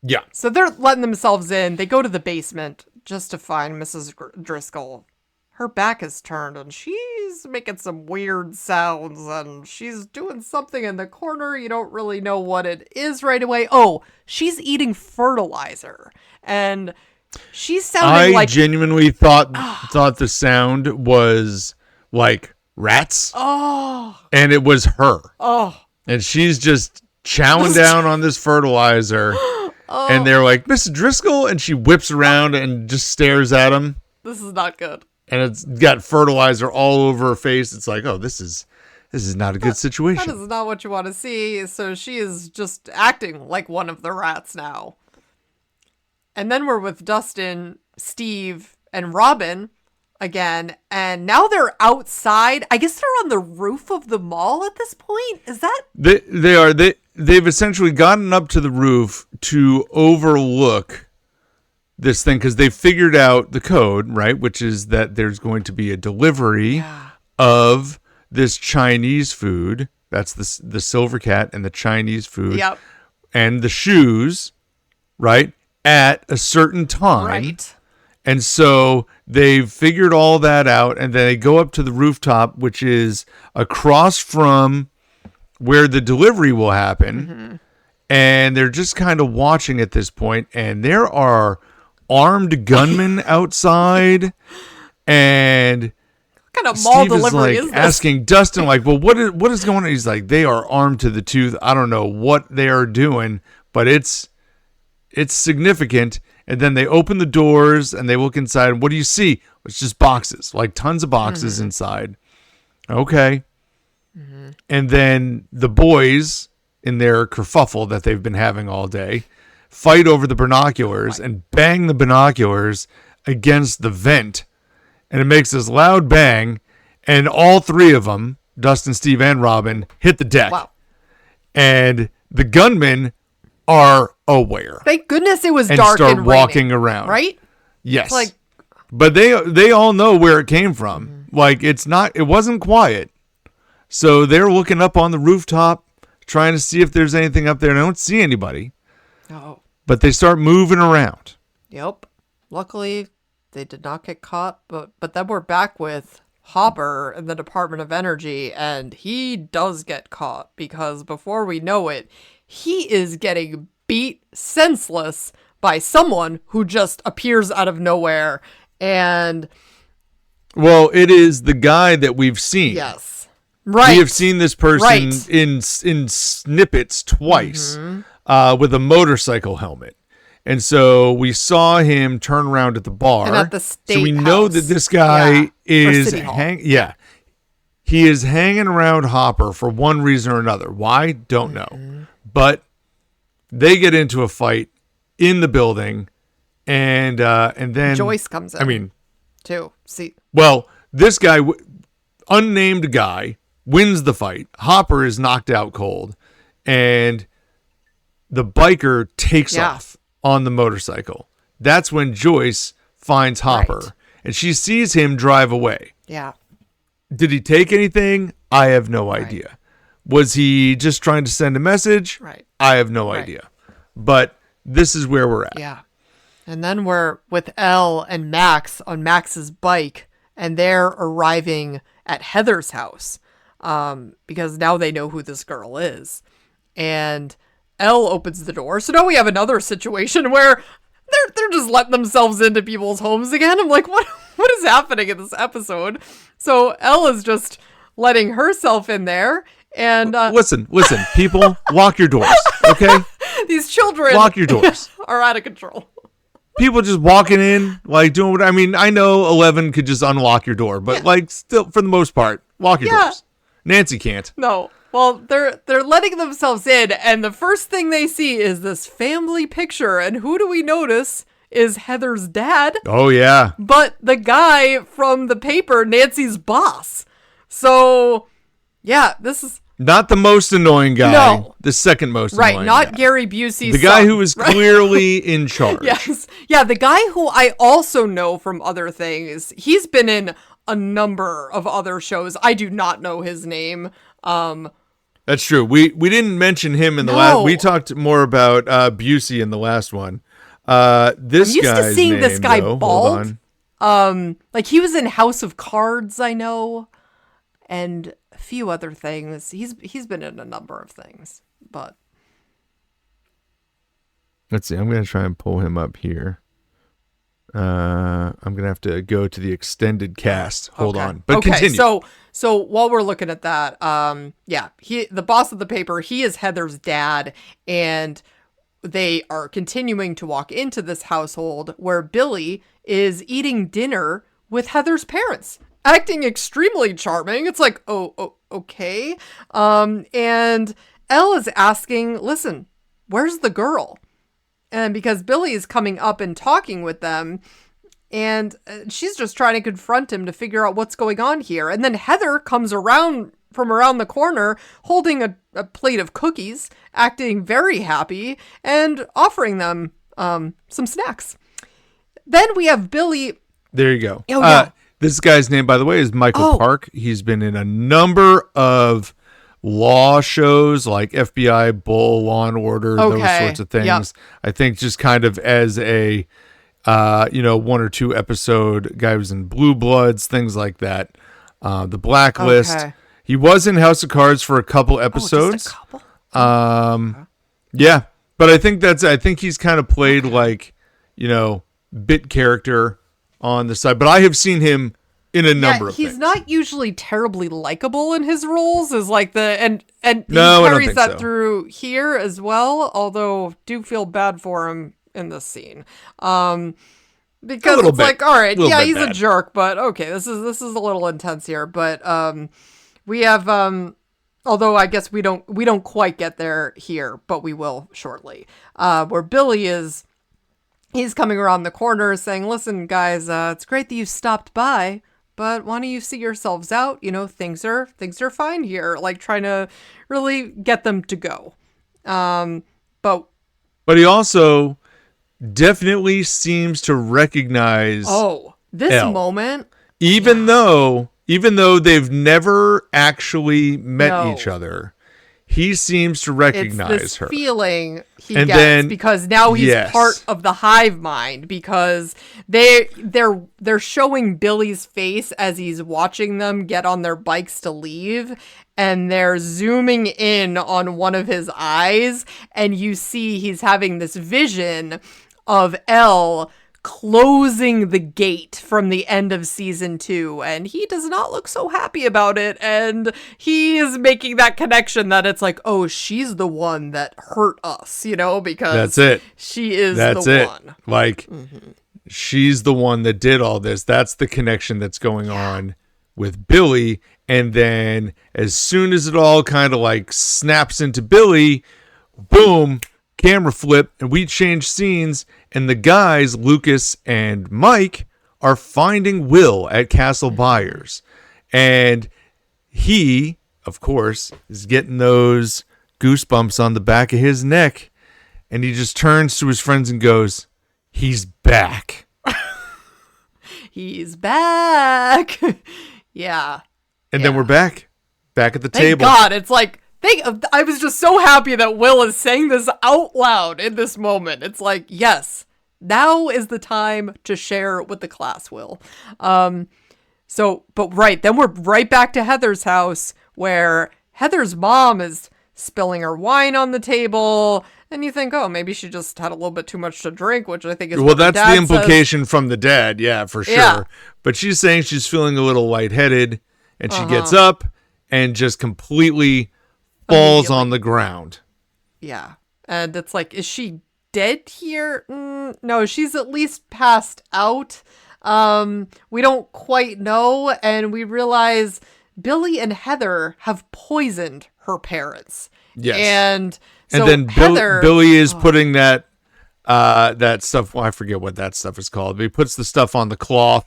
yeah. So they're letting themselves in. They go to the basement just to find Mrs. Driscoll. Her back is turned and she's making some weird sounds and she's doing something in the corner. You don't really know what it is right away. Oh, she's eating fertilizer and she's sounding like... I genuinely thought the sound was like rats. Oh. And it was her. Oh. And she's just chowing down on this fertilizer. Oh. And they're like, Mrs. Driscoll? And she whips around and just stares at him. This is not good. And it's got fertilizer all over her face. It's like, oh, this is not a good situation. That is not what you want to see. So she is just acting like one of the rats now. And then we're with Dustin, Steve, and Robin again. And now they're outside. I guess they're on the roof of the mall at this point. Is that? They are. They've essentially gotten up to the roof to overlook this thing because they figured out the code, right? Which is that there's going to be a delivery of this Chinese food. That's the silver cat and the Chinese food. Yep. And the shoes, right? At a certain time. Right. And so they've figured all that out and they go up to the rooftop, which is across from where the delivery will happen. Mm-hmm. And they're just kind of watching at this point, and there are armed gunmen outside, and what kind of mall Steve delivery is this? Asking Dustin, like, well, what is going on? He's like, they are armed to the tooth. I don't know what they are doing, but it's significant. And then they open the doors and they look inside. And what do you see? It's just boxes, like tons of boxes inside. Okay. Mm-hmm. And then the boys in their kerfuffle that they've been having all day fight over the binoculars and bang the binoculars against the vent. And it makes this loud bang. And all three of them, Dustin, Steve, and Robin, hit the deck. Wow. And the gunmen are aware. Thank goodness it was dark and raining. Walking around. Right? Yes. But they all know where it came from. Mm-hmm. Like it wasn't quiet. So they're looking up on the rooftop, trying to see if there's anything up there. And I don't see anybody. Oh. But they start moving around. Yep. Luckily, they did not get caught. But then we're back with Hopper in the Department of Energy. And he does get caught. Because before we know it, he is getting beat senseless by someone who just appears out of nowhere. And... well, it is the guy that we've seen. Yes. Right. We have seen this person in snippets twice with a motorcycle helmet. And so we saw him turn around at the bar. And at the state So we know that this guy is he is hanging around Hopper for one reason or another. Why? Don't know. But they get into a fight in the building and then Joyce comes in. I mean, too. See. Well, this guy unnamed guy wins the fight. Hopper is knocked out cold, and the biker takes off on the motorcycle. That's when Joyce finds Hopper, and she sees him drive away. Yeah. Did he take anything? I have no idea. Was he just trying to send a message? Right. I have no idea. But this is where we're at. Yeah. And then we're with Elle and Max on Max's bike, and they're arriving at Heather's house. Because now they know who this girl is. And Elle opens the door. So now we have another situation where they're just letting themselves into people's homes again. I'm like, what is happening in this episode? So Elle is just letting herself in there. And listen, people, lock your doors, okay? These children lock your doors. Are out of control. People just walking in, like doing what I mean. I know 11 could just unlock your door, but like still, for the most part, lock your doors. Nancy can't. No. Well, they're letting themselves in, and the first thing they see is this family picture, and who do we notice is Heather's dad? Oh yeah. But the guy from the paper, Nancy's boss. So, yeah, this is not the most annoying guy. No. The second most annoying Right, not guy. Gary Busey's The guy son, who was clearly in charge. Yes. Yeah, the guy who I also know from other things. He's been in a number of other shows. I do not know his name. That's true. We didn't mention him in the last. We talked more about Busey in the last one. This I'm used guy's to seeing name, this guy though, bald. Like he was in House of Cards, I know, and a few other things. He's been in a number of things, but let's see. I'm gonna try and pull him up here. I'm gonna have to go to the extended cast. Hold on, but continue. So while we're looking at that, the boss of the paper, he is Heather's dad, and they are continuing to walk into this household where Billy is eating dinner with Heather's parents, acting extremely charming. It's like, oh, okay. And Elle is asking, listen, where's the girl? And because Billy is coming up and talking with them, and she's just trying to confront him to figure out what's going on here. And then Heather comes around from around the corner holding a plate of cookies, acting very happy, and offering them some snacks. Then we have Billy. There you go. Oh, yeah. This guy's name, by the way, is Michael Park. He's been in a number of law shows like FBI, Bull, Law and Order, those sorts of things. Yep. I think just kind of as a, one or two episode guy was in Blue Bloods, things like that. The Blacklist. Okay. He was in House of Cards for a couple episodes. Just a couple? Yeah, but I think he's kind of played like, bit character on the side. But I have seen him in a number of things. He's not usually terribly likable in his roles, is like and he carries that through here as well, although do feel bad for him in this scene. Because it's like, all right, he's a jerk, but okay, this is a little intense here. But we have although I guess we don't quite get there here, but we will shortly. Where Billy he's coming around the corner saying, listen, guys, it's great that you stopped by, but why don't you see yourselves out? Things are fine here. Like trying to really get them to go. But he also definitely seems to recognize this Elle. Moment. Even though they've never actually met each other, he seems to recognize her. Feeling he gets because now he's part of the hive mind, because they're showing Billy's face as he's watching them get on their bikes to leave, and they're zooming in on one of his eyes, and you see he's having this vision of Elle closing the gate from the end of season 2, and he does not look so happy about it, and he is making that connection that it's like, oh, she's the one that hurt us, because that's it. She is one. Like, she's the one that did all this. That's the connection that's going on with Billy, and then as soon as it all kind of like snaps into Billy, boom, camera flip, and we change scenes, and the guys, Lucas and Mike, are finding Will at Castle Byers. And he, of course, is getting those goosebumps on the back of his neck. And he just turns to his friends and goes, he's back. He's back. Yeah. And then we're back at the table. Thank God. It's like, I was just so happy that Will is saying this out loud in this moment. It's like, yes, now is the time to share with the class, Will. Then we're right back to Heather's house, where Heather's mom is spilling her wine on the table, and you think, oh, maybe she just had a little bit too much to drink, which I think is what that's the implication from the dad, yeah, for sure. Yeah. But she's saying she's feeling a little lightheaded, and she gets up and just completely falls on the ground. Yeah. And it's like, is she dead here? No, she's at least passed out. We don't quite know. And we realize Billy and Heather have poisoned her parents. Yes. And so then Heather, Billy is putting that stuff. Well, I forget what that stuff is called, but he puts the stuff on the cloth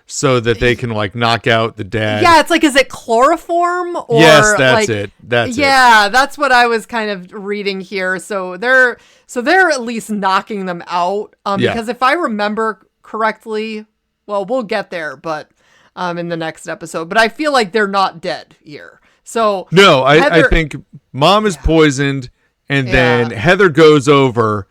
so that they can like knock out the dad. Yeah, it's like, is it chloroform? Or yes, that's it. That's yeah, that's what I was kind of reading here. So they're at least knocking them out. Because if I remember correctly, well, we'll get there, but in the next episode. But I feel like they're not dead here. So no, I think Mom is poisoned, and then Heather goes over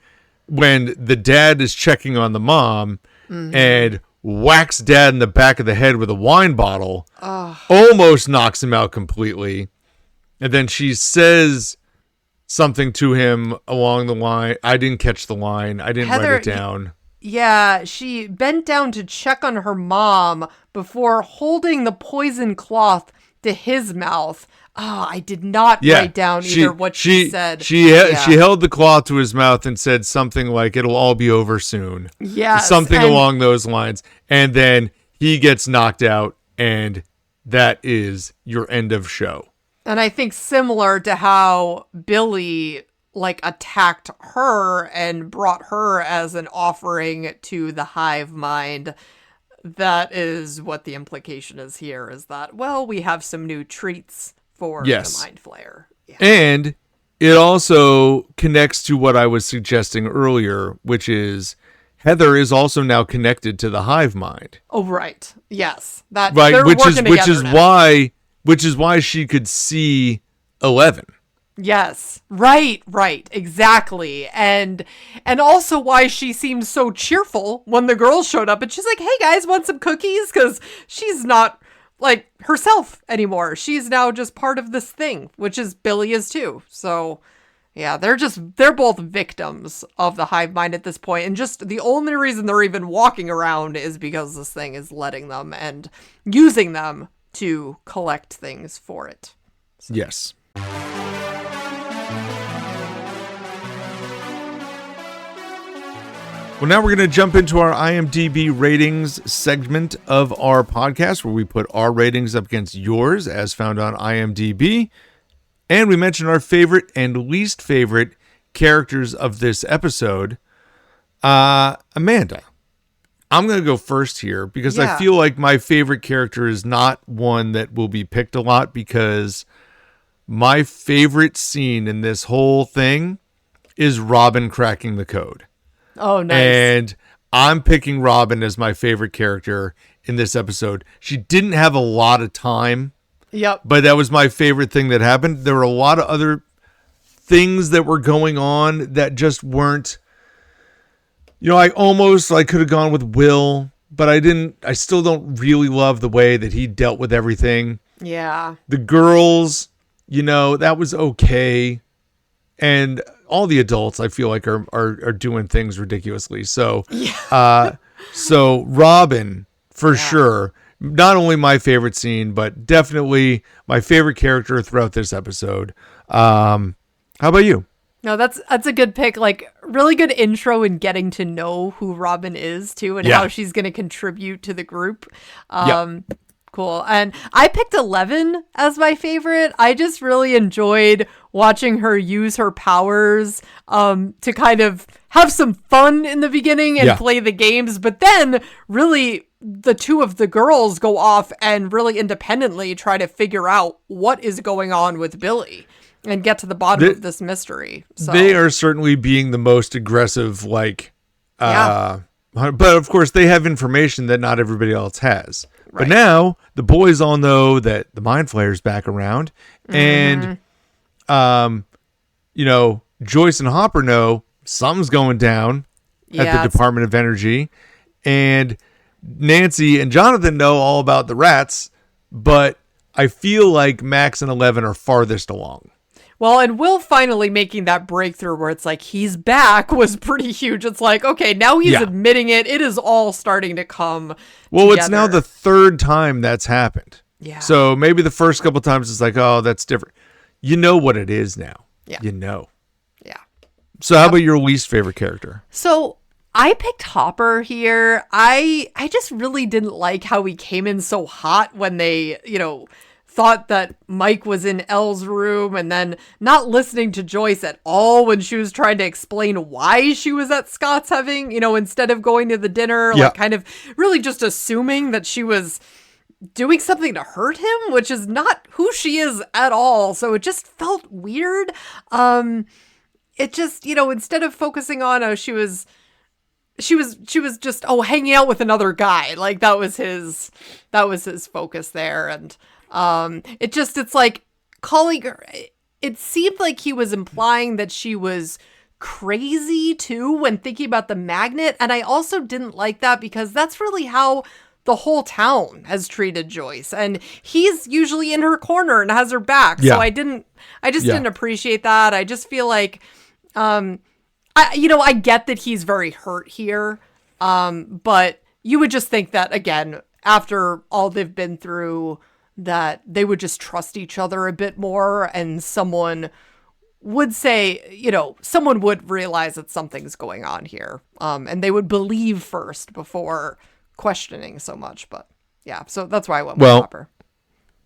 when the dad is checking on the mom and whacks Dad in the back of the head with a wine bottle, almost knocks him out completely. And then she says something to him along the line. I didn't catch the line. I didn't write it down. Yeah, she bent down to check on her mom before holding the poison cloth to his mouth. I did not write down either what she said. She held the cloth to his mouth and said something like, "It'll all be over soon." Yes, something along those lines. And then he gets knocked out, and that is your end of show. And I think similar to how Billy like attacked her and brought her as an offering to the hive mind. That is what the implication is here, is that, well, we have some new treats for the Mind Flayer. Yeah. And it also connects to what I was suggesting earlier, which is Heather is also now connected to the hive mind. Oh, right. Yes. That right, which is why she could see 11. Yes. Right. Exactly. And also why she seemed so cheerful when the girls showed up and she's like, "Hey guys, want some cookies?" Because she's not like herself anymore. She's now just part of this thing, which is Billy is too. So yeah, they're both victims of the hive mind at this point. And just the only reason they're even walking around is because this thing is letting them and using them to collect things for it. So. Yes. Well, now we're going to jump into our IMDb ratings segment of our podcast, where we put our ratings up against yours as found on IMDb. And we mention our favorite and least favorite characters of this episode. Amanda, I'm going to go first here because I feel like my favorite character is not one that will be picked a lot, because my favorite scene in this whole thing is Robin cracking the code. Oh, nice. And I'm picking Robin as my favorite character in this episode. She didn't have a lot of time. Yep. But that was my favorite thing that happened. There were a lot of other things that were going on that just weren't, I could have gone with Will, but I still don't really love the way that he dealt with everything. Yeah. The girls, that was okay. And all the adults, I feel like, are doing things ridiculously. So, so Robin, for sure, not only my favorite scene, but definitely my favorite character throughout this episode. How about you? No, that's a good pick. Like, really good intro in getting to know who Robin is too, and how she's going to contribute to the group. Cool. And I picked 11 as my favorite. I just really enjoyed watching her use her powers to kind of have some fun in the beginning and play the games. But then really the two of the girls go off and really independently try to figure out what is going on with Billy and get to the bottom of this mystery. So they are certainly being the most aggressive, but of course they have information that not everybody else has. Right. But now the boys all know that the Mind Flayer's back around, and Joyce and Hopper know something's going down at the Department of Energy, and Nancy and Jonathan know all about the rats, but I feel like Max and 11 are farthest along. Well, and Will finally making that breakthrough where it's like he's back was pretty huge. It's like, okay, now he's admitting it. It is all starting to come together. It's now the third time that's happened. Yeah. So maybe the first couple times it's like, oh, that's different. you know what it is now. Yeah. You know. Yeah. So how about your least favorite character? So I picked Hopper here. I just really didn't like how he came in so hot when they, thought that Mike was in Elle's room, and then not listening to Joyce at all when she was trying to explain why she was at Scott's having, instead of going to the dinner, like kind of really just assuming that she was doing something to hurt him, which is not who she is at all. So it just felt weird. It just, instead of focusing on, she was just hanging out with another guy. Like that was his focus there. And it's like calling her, it seemed like he was implying that she was crazy too when thinking about the magnet. And I also didn't like that because that's really how the whole town has treated Joyce, and he's usually in her corner and has her back. So I didn't appreciate that. I just feel like, I get that he's very hurt here. But you would just think that, again, after all they've been through, that they would just trust each other a bit more, and someone would say, someone would realize that something's going on here. And they would believe first before questioning so much. But yeah, so that's why I went with Hopper.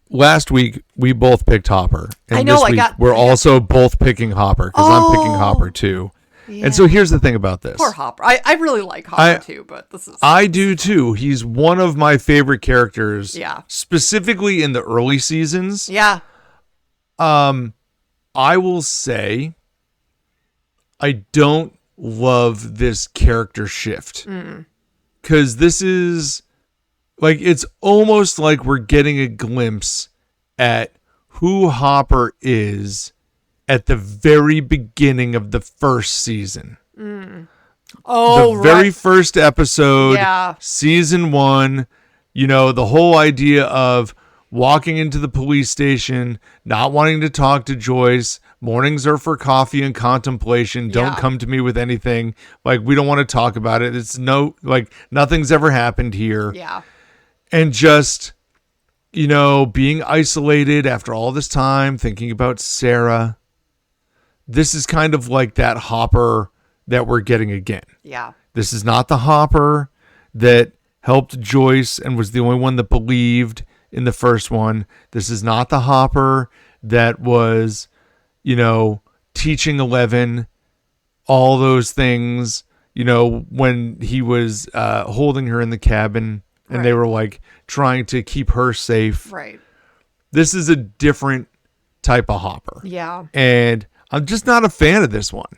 Last week we both picked Hopper, and I know, this week we're also both picking Hopper because I'm picking Hopper too. Yeah. And so here's the thing about this. Poor Hopper. I really like Hopper too, but this is... I do too. He's one of my favorite characters. Yeah. Specifically in the early seasons. Yeah. I will say I don't love this character shift. Because this is... like, it's almost like we're getting a glimpse at who Hopper is at the very beginning of the first season. Oh, the very first episode, season 1, the whole idea of walking into the police station, not wanting to talk to Joyce. Mornings are for coffee and contemplation. Don't come to me with anything. Like, we don't want to talk about it. It's nothing's ever happened here. Yeah. And just, being isolated after all this time, thinking about Sarah. This is kind of like that Hopper that we're getting again. Yeah. This is not the Hopper that helped Joyce and was the only one that believed in the first one. This is not the Hopper that was, teaching Eleven all those things, when he was holding her in the cabin. And they were like trying to keep her safe. Right. This is a different type of Hopper. Yeah. And I'm just not a fan of this one.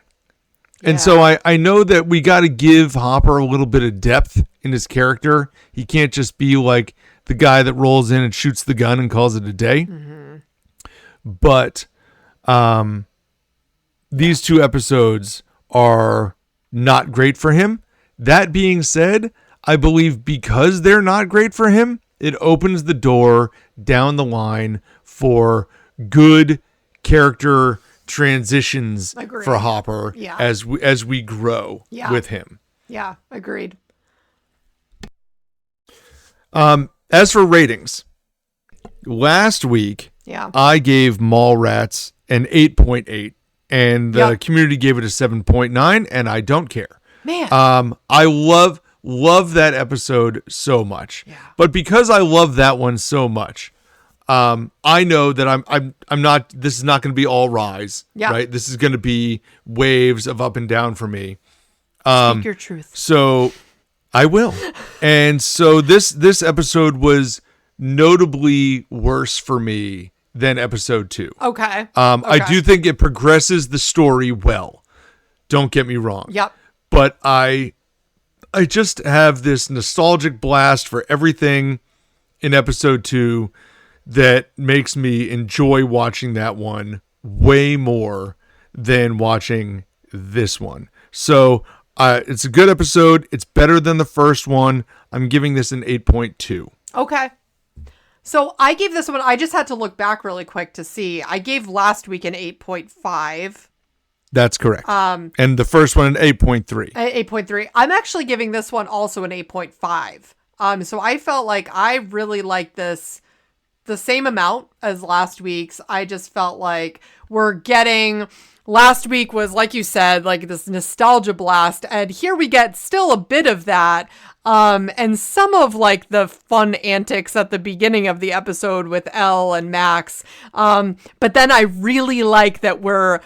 And so I know that we got to give Hopper a little bit of depth in his character. He can't just be like the guy that rolls in and shoots the gun and calls it a day. Mm-hmm. But these 2 episodes are not great for him. That being said, I believe because they're not great for him, it opens the door down the line for good character transitions for Hopper as we grow with him. Yeah, agreed. As for ratings, last week I gave Mallrats an 8.8 and the community gave it a 7.9, and I don't care. Man. I love that episode so much. Yeah. But because I love that one so much, I know that I'm not, this is not going to be all rise, right? This is going to be waves of up and down for me. Speak your truth. So I will. And so this episode was notably worse for me than episode 2. Okay. I do think it progresses the story well. Don't get me wrong. Yep. But I just have this nostalgic blast for everything in episode 2 that makes me enjoy watching that one way more than watching this one. So it's a good episode. It's better than the first one. I'm giving this an 8.2. Okay. So I gave this one, I just had to look back really quick to see. I gave last week an 8.5. That's correct. And the first one, an 8.3. 8.3. I'm actually giving this one also an 8.5. So I felt like I really liked this the same amount as last week's. I just felt like we're getting... Last week was, like you said, like this nostalgia blast. And here we get still a bit of that. And some of like the fun antics at the beginning of the episode with Elle and Max. But then I really like that we're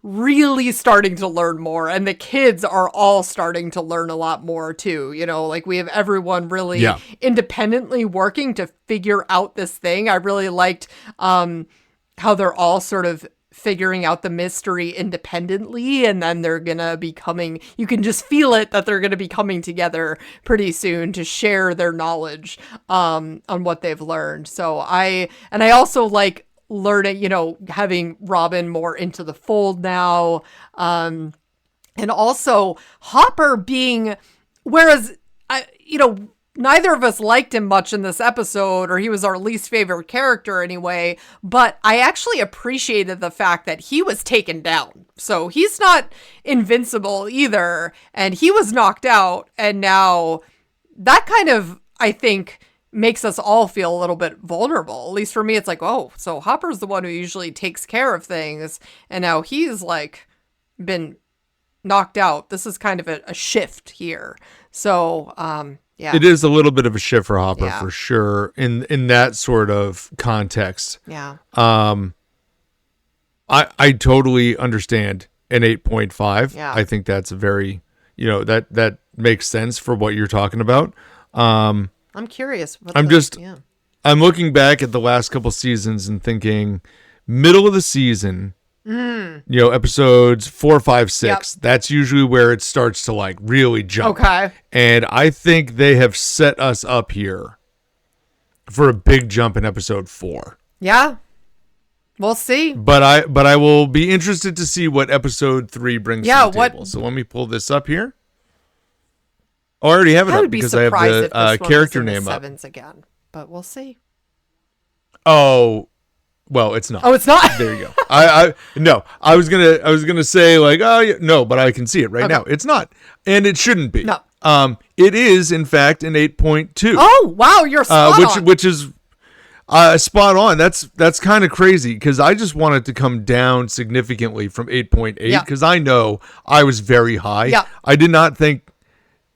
really starting to learn more, and the kids are all starting to learn a lot more too. You know, like we have everyone really independently working to figure out this thing. I really liked how they're all sort of figuring out the mystery independently, and then they're gonna be coming, you can just feel it that they're gonna be coming together pretty soon to share their knowledge on what they've learned. So I also like learning, you know, having Robin more into the fold now, and also Hopper being, whereas neither of us liked him much in this episode, or he was our least favorite character anyway, but I actually appreciated the fact that he was taken down. So he's not invincible either, and he was knocked out, and now that kind of, I think, makes us all feel a little bit vulnerable. At least for me, it's like, oh, so Hopper's the one who usually takes care of things, and now he's like been knocked out. This is kind of a shift here. So, yeah. It is a little bit of a shift for Hopper for sure in that sort of context. Yeah. I totally understand an 8.5. Yeah. I think that's a very, that makes sense for what you're talking about. I'm curious. I'm looking back at the last couple seasons and thinking middle of the season, episodes 4, 5, 6. Yep. That's usually where it starts to like really jump. Okay. And I think they have set us up here for a big jump in episode 4. Yeah. We'll see. But I will be interested to see what episode 3 brings to the table. So let me pull this up here. Oh, I already have it up because I have the character name up. Sevens again, but we'll see. Oh, well, it's not. Oh, it's not. There you go. I was gonna say like, oh yeah, no, but I can see it right now. It's not, and it shouldn't be. No. It is in fact an 8.2. Oh wow, you're spot on. Which is spot on. That's kind of crazy because I just want it to come down significantly from 8.8 because I know I was very high. Yeah. I did not think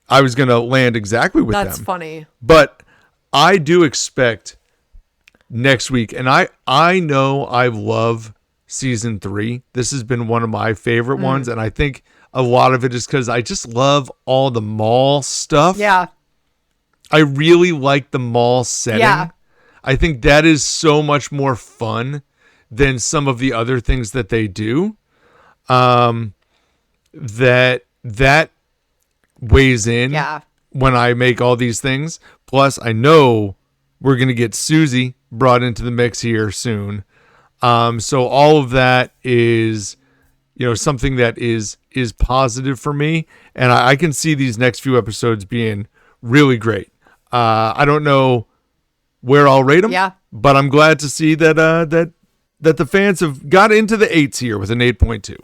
I was going to land exactly with them. That's funny. But I do expect next week, and I know I love season 3. This has been one of my favorite ones, and I think a lot of it is because I just love all the mall stuff. Yeah. I really like the mall setting. Yeah. I think that is so much more fun than some of the other things that they do. That weighs in when I make all these things. Plus, I know we're going to get Susie brought into the mix here soon. So all of that is, something that is positive for me. And I can see these next few episodes being really great. I don't know where I'll rate them, but I'm glad to see that the fans have got into the 8s here with an 8.2.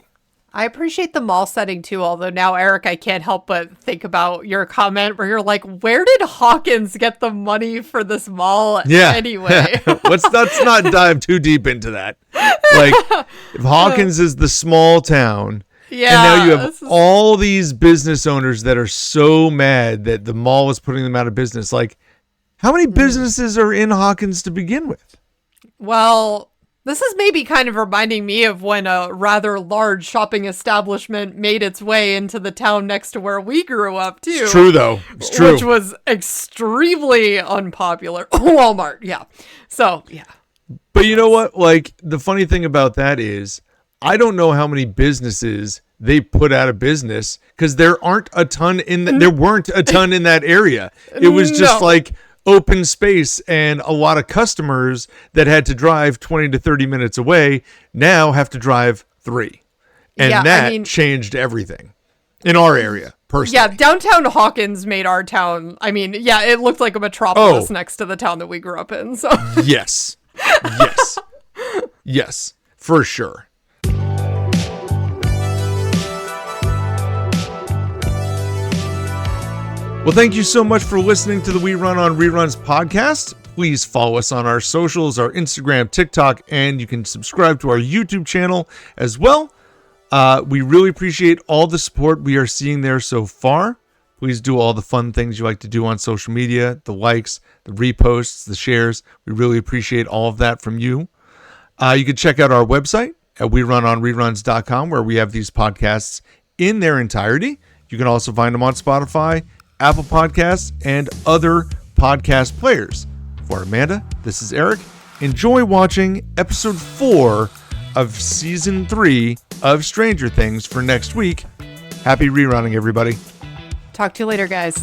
I appreciate the mall setting too, although now, Eric, I can't help but think about your comment where you're like, where did Hawkins get the money for this mall anyway? Let's not dive too deep into that. Like, if Hawkins is the small town, and now you have all these business owners that are so mad that the mall is putting them out of business, like, how many businesses are in Hawkins to begin with? Well, this is maybe kind of reminding me of when a rather large shopping establishment made its way into the town next to where we grew up, too. It's true, though. It's true. Which was extremely unpopular. Walmart, yeah. So, yeah. But you know what? Like, the funny thing about that is, I don't know how many businesses they put out of business because there weren't a ton in that area. It was just like open space, and a lot of customers that had to drive 20 to 30 minutes away now have to drive 3. And that changed everything in our area, personally. Yeah, downtown Hawkins made our town, it looked like a metropolis next to the town that we grew up in. So Yes, for sure. Well, thank you so much for listening to the We Run on Reruns podcast. Please follow us on our socials, our Instagram, TikTok, and you can subscribe to our YouTube channel as well. We really appreciate all the support we are seeing there so far. Please do all the fun things you like to do on social media, the likes, the reposts, the shares. We really appreciate all of that from you. You can check out our website at werunonreruns.com, where we have these podcasts in their entirety. You can also find them on Spotify, Apple Podcasts, and other podcast players. For Amanda, this is Eric. Enjoy watching episode 4 of season 3 of Stranger Things for next week. Happy rerunning, everybody. Talk to you later, guys.